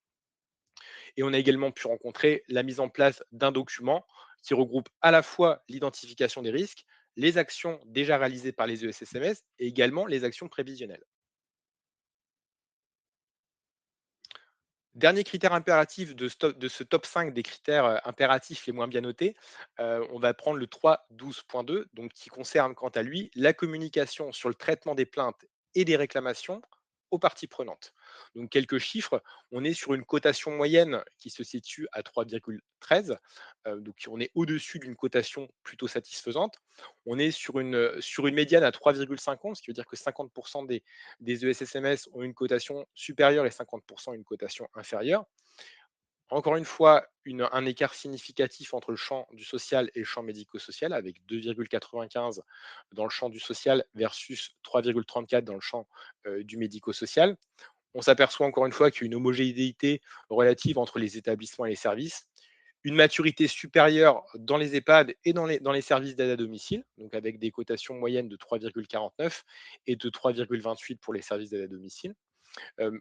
Et on a également pu rencontrer la mise en place d'un document qui regroupe à la fois l'identification des risques, les actions déjà réalisées par les ESSMS et également les actions prévisionnelles. Dernier critère impératif de ce top 5 des critères impératifs les moins bien notés, on va prendre le 3.12.2, donc qui concerne quant à lui la communication sur le traitement des plaintes et des réclamations aux parties prenantes. Donc quelques chiffres, on est sur une cotation moyenne qui se situe à 3,13, donc on est au-dessus d'une cotation plutôt satisfaisante. On est sur une médiane à 3,50, ce qui veut dire que 50% des ESSMS ont une cotation supérieure et 50% une cotation inférieure. Encore une fois, un écart significatif entre le champ du social et le champ médico-social, avec 2,95 dans le champ du social versus 3,34 dans le champ du médico-social. On s'aperçoit encore une fois qu'il y a une homogénéité relative entre les établissements et les services, une maturité supérieure dans les EHPAD et dans les services d'aide à domicile, donc avec des cotations moyennes de 3,49 et de 3,28 pour les services d'aide à domicile.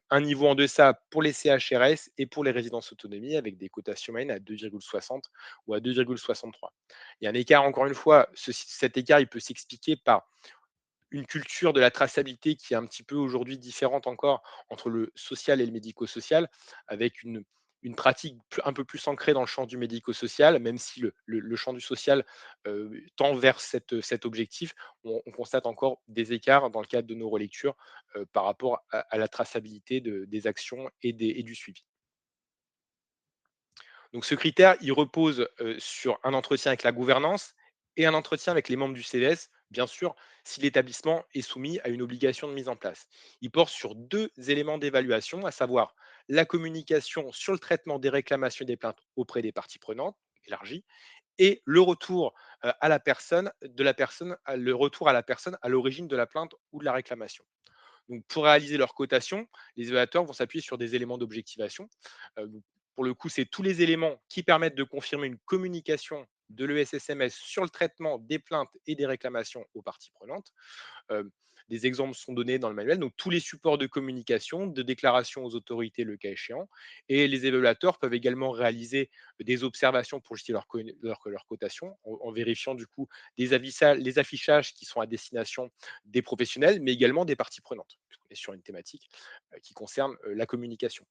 Un niveau en deçà pour les CHRS et pour les résidences autonomie avec des cotations moyennes à 2,60 ou à 2,63. Il y a un écart, encore une fois, cet écart, il peut s'expliquer par une culture de la traçabilité qui est un petit peu aujourd'hui différente encore entre le social et le médico-social, avec une pratique un peu plus ancrée dans le champ du médico-social, même si le champ du social tend vers cet objectif, on constate encore des écarts dans le cadre de nos relectures par rapport à la traçabilité des actions et du suivi. Donc ce critère, il repose sur un entretien avec la gouvernance et un entretien avec les membres du CVS, bien sûr, si l'établissement est soumis à une obligation de mise en place. Il porte sur deux éléments d'évaluation, à savoir la communication sur le traitement des réclamations et des plaintes auprès des parties prenantes, élargie, et le retour à la personne, le retour à la personne à l'origine de la plainte ou de la réclamation. Donc, pour réaliser leur cotation, les évaluateurs vont s'appuyer sur des éléments d'objectivation. Donc, pour le coup, c'est tous les éléments qui permettent de confirmer une communication de l'ESSMS sur le traitement des plaintes et des réclamations aux parties prenantes. Euh, des exemples sont donnés dans le manuel, donc tous les supports de communication, de déclaration aux autorités le cas échéant. Et les évaluateurs peuvent également réaliser des observations pour justifier leur cotation, en vérifiant du coup les affichages qui sont à destination des professionnels, mais également des parties prenantes, puisqu'on est sur une thématique qui concerne la communication.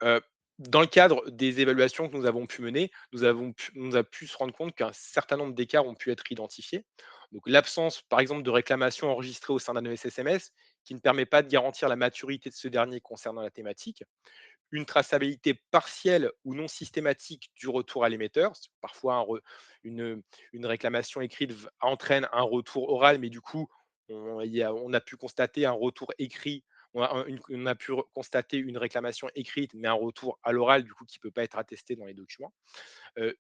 Euh, dans le cadre des évaluations que nous avons pu mener, nous avons pu se rendre compte qu'un certain nombre d'écarts ont pu être identifiés. Donc l'absence, par exemple, de réclamation enregistrée au sein d'un ESSMS qui ne permet pas de garantir la maturité de ce dernier concernant la thématique, une traçabilité partielle ou non systématique du retour à l'émetteur. Parfois, une réclamation écrite entraîne un retour oral, mais du coup, on a pu constater un retour écrit, on a pu constater une réclamation écrite, mais un retour à l'oral, du coup, qui ne peut pas être attesté dans les documents.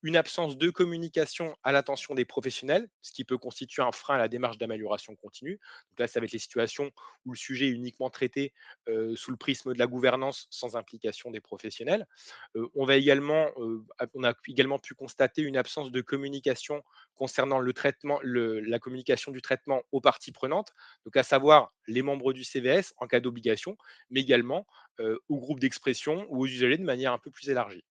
Une absence de communication à l'attention des professionnels, ce qui peut constituer un frein à la démarche d'amélioration continue. Donc là, ça va être les situations où le sujet est uniquement traité sous le prisme de la gouvernance sans implication des professionnels. On a également pu constater une absence de communication concernant le traitement, la communication du traitement aux parties prenantes, donc à savoir les membres du CVS en cas d'obligation, mais également aux groupes d'expression ou aux usagers de manière un peu plus élargie.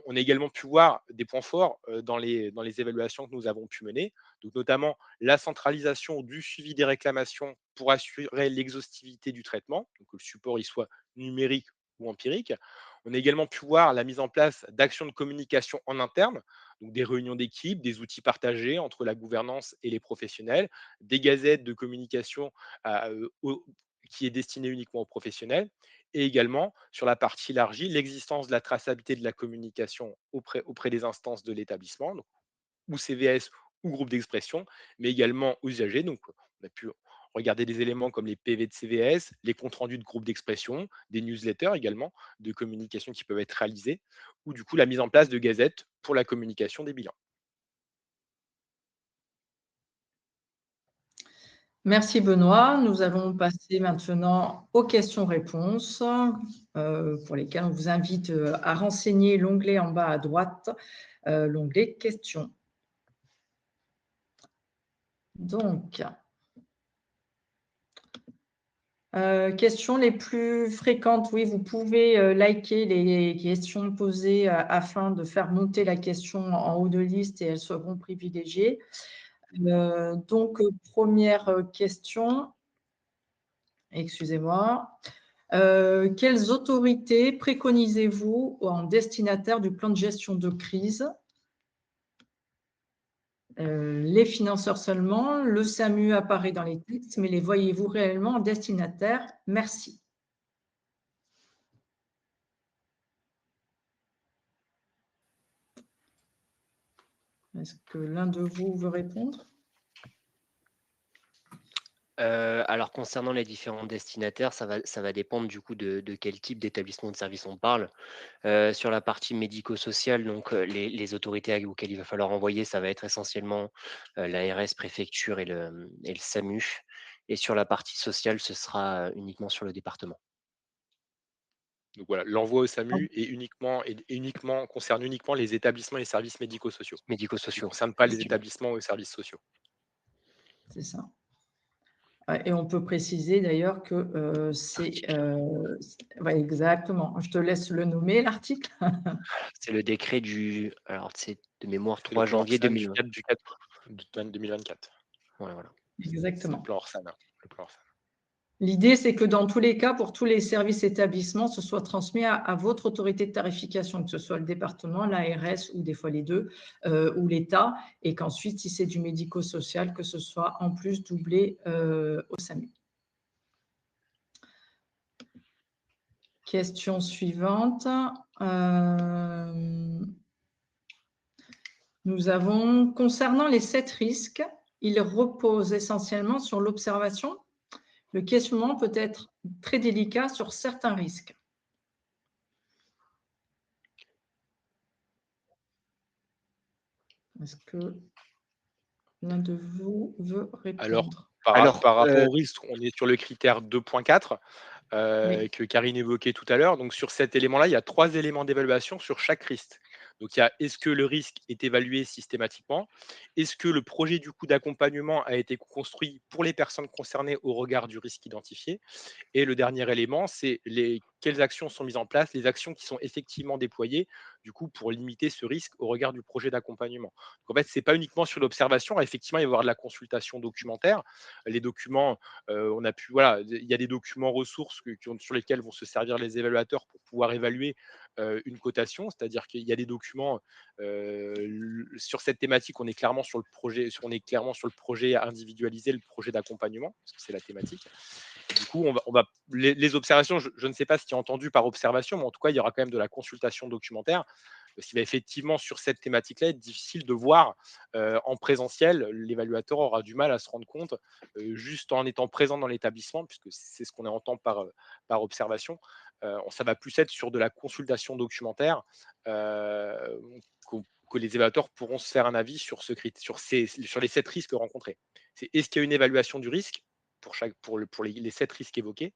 On a également pu voir des points forts dans les évaluations que nous avons pu mener, donc notamment la centralisation du suivi des réclamations pour assurer l'exhaustivité du traitement, donc que le support il soit numérique ou empirique. On a également pu voir la mise en place d'actions de communication en interne, donc des réunions d'équipe, des outils partagés entre la gouvernance et les professionnels, des gazettes de communication qui est destinée uniquement aux professionnels, et également, sur la partie élargie, l'existence de la traçabilité de la communication auprès des instances de l'établissement, donc ou CVS ou groupe d'expression, mais également aux usagers. Donc, on a pu regarder des éléments comme les PV de CVS, les comptes rendus de groupes d'expression, des newsletters également de communication qui peuvent être réalisés, ou du coup la mise en place de gazettes pour la communication des bilans. Merci Benoît. Nous allons passer maintenant aux questions-réponses pour lesquelles on vous invite à renseigner l'onglet en bas à droite, l'onglet questions. Donc, questions les plus fréquentes. Oui, vous pouvez liker les questions posées afin de faire monter la question en haut de liste et elles seront privilégiées. Donc, première question. Excusez-moi. Quelles autorités préconisez-vous en destinataire du plan de gestion de crise? Les financeurs seulement, le SAMU apparaît dans les textes, mais les voyez-vous réellement en destinataire? Merci. Est-ce que l'un de vous veut répondre? Alors concernant les différents destinataires, ça va dépendre du coup de quel type d'établissement de service on parle. Sur la partie médico-sociale, donc les autorités auxquelles il va falloir envoyer, ça va être essentiellement l'ARS, préfecture et le SAMU. Et sur la partie sociale, ce sera uniquement sur le département. Donc voilà, l'envoi au SAMU concerne uniquement les établissements et les services médico-sociaux. Il ne Médico-sociaux. concerne pas les établissements ou les services sociaux. C'est ça. Et on peut préciser d'ailleurs que c'est… ouais, exactement. Je te laisse le nommer, l'article. C'est le décret du, alors c'est de mémoire C'est le 3 plan janvier Orsan 2020. du 4 2024. Ouais, voilà. C'est le Exactement. plan Orsan. Le plan Orsan. L'idée, c'est que dans tous les cas, pour tous les services établissements, ce soit transmis à votre autorité de tarification, que ce soit le département, l'ARS ou des fois les deux, ou l'État, et qu'ensuite, si c'est du médico-social, que ce soit en plus doublé au SAMU. Question suivante. Nous avons, concernant les 7 risques, ils reposent essentiellement sur l'observation. Le questionnement peut être très délicat sur certains risques. Est-ce que l'un de vous veut Alors, répondre? Alors, par rapport au risque, on est sur le critère 2.4 Oui. que Karine évoquait tout à l'heure. Donc, sur cet élément-là, il y a 3 éléments d'évaluation sur chaque risque. Donc, il y a est-ce que le risque est évalué systématiquement? Est-ce que le projet du coup d'accompagnement a été construit pour les personnes concernées au regard du risque identifié? Et le dernier élément, c'est quelles actions sont mises en place, les actions qui sont effectivement déployées, du coup, pour limiter ce risque au regard du projet d'accompagnement. Donc, en fait, ce n'est pas uniquement sur l'observation, effectivement, il va y avoir de la consultation documentaire. Les documents, on a pu, voilà, il y a des documents ressources sur lesquels vont se servir les évaluateurs pour pouvoir évaluer une cotation, c'est-à-dire qu'il y a des documents sur cette thématique, on est clairement sur le projet individualisé, le projet d'accompagnement, parce que c'est la thématique. Du coup, les observations, je ne sais pas ce qui est entendu par observation, mais en tout cas, il y aura quand même de la consultation documentaire, parce qu'il va effectivement, sur cette thématique-là, être difficile de voir en présentiel. L'évaluateur aura du mal à se rendre compte, juste en étant présent dans l'établissement, puisque c'est ce qu'on entend par observation. Ça va plus être sur de la consultation documentaire que les évaluateurs pourront se faire un avis sur les 7 risques rencontrés. Est-ce qu'il y a une évaluation du risque pour les 7 risques évoqués?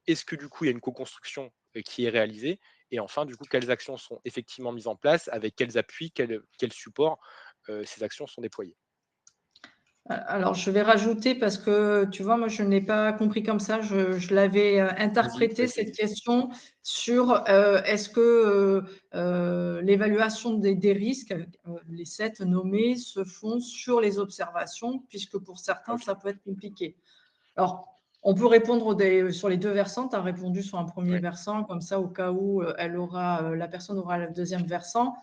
Est-ce que du coup, il y a une co-construction qui est réalisée? Et enfin, du coup, quelles actions sont effectivement mises en place? Avec quels appuis, quels supports ces actions sont déployées? Alors, je vais rajouter parce que, tu vois, moi, je ne l'ai pas compris comme ça. Je l'avais Vas-y, interprété, vas-y, cette vas-y. question, sur est-ce que l'évaluation des risques, les 7 nommés, se font sur les observations, puisque pour certains, Ok, ça peut être compliqué. Alors, on peut répondre sur les 2 versants. Tu as répondu sur un premier ouais. versant, comme ça, au cas où la personne aura le deuxième versant.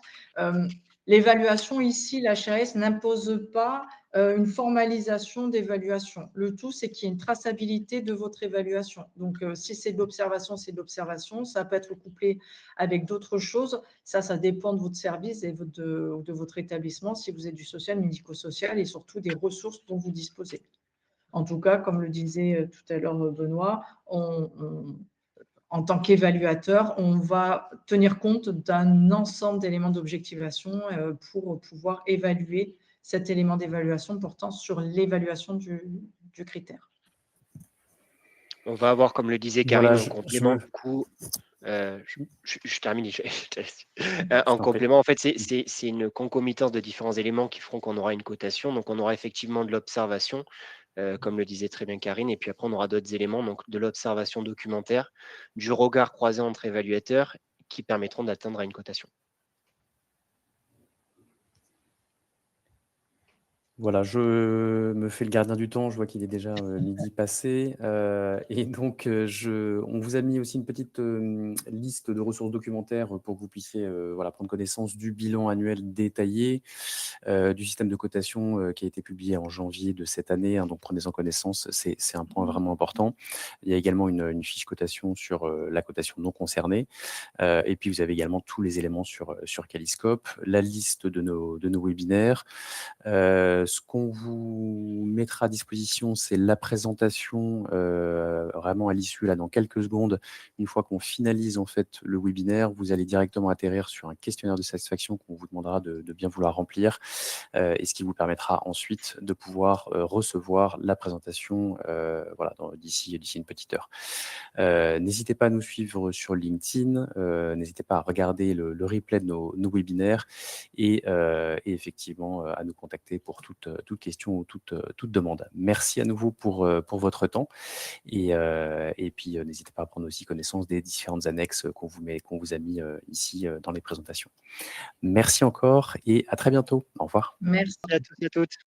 L'évaluation ici, la HAS n'impose pas une formalisation d'évaluation. Le tout, c'est qu'il y ait une traçabilité de votre évaluation. Donc, si c'est de l'observation, c'est de l'observation. Ça peut être couplé avec d'autres choses. Ça dépend de votre service et de votre établissement, si vous êtes du social, médico-social, et surtout des ressources dont vous disposez. En tout cas, comme le disait tout à l'heure Benoît, en tant qu'évaluateur, on va tenir compte d'un ensemble d'éléments d'objectivation pour pouvoir évaluer cet élément d'évaluation portant sur l'évaluation du critère. on va avoir, comme le disait Voilà, Karine, en complément, du coup, je termine. En je t'en prie. complément, en fait, c'est une concomitance de différents éléments qui feront qu'on aura une cotation. Donc, on aura effectivement de l'observation, comme le disait très bien Karine, et puis après, on aura d'autres éléments, donc de l'observation documentaire, du regard croisé entre évaluateurs, qui permettront d'atteindre une cotation. Voilà, je me fais le gardien du temps, je vois qu'il est déjà midi passé. Et donc, on vous a mis aussi une petite liste de ressources documentaires pour que vous puissiez voilà, prendre connaissance du bilan annuel détaillé du système de cotation qui a été publié en janvier de cette année. Hein, donc, prenez-en connaissance, c'est un point vraiment important. Il y a également une fiche cotation sur la cotation non concernée. Et puis, vous avez également tous les éléments sur Caliscope, la liste de nos webinaires. Ce qu'on vous mettra à disposition, c'est la présentation vraiment à l'issue, là, dans quelques secondes. Une fois qu'on finalise en fait le webinaire, vous allez directement atterrir sur un questionnaire de satisfaction qu'on vous demandera de bien vouloir remplir et ce qui vous permettra ensuite de pouvoir recevoir la présentation voilà, d'ici une petite heure. N'hésitez pas à nous suivre sur LinkedIn, n'hésitez pas à regarder le replay de nos webinaires et effectivement à nous contacter pour toute toute question ou toute demande. Merci à nouveau pour votre temps et puis n'hésitez pas à prendre aussi connaissance des différentes annexes qu'on vous a mis ici dans les présentations. Merci encore et à très bientôt. Au revoir. Merci. Merci à tous et à toutes.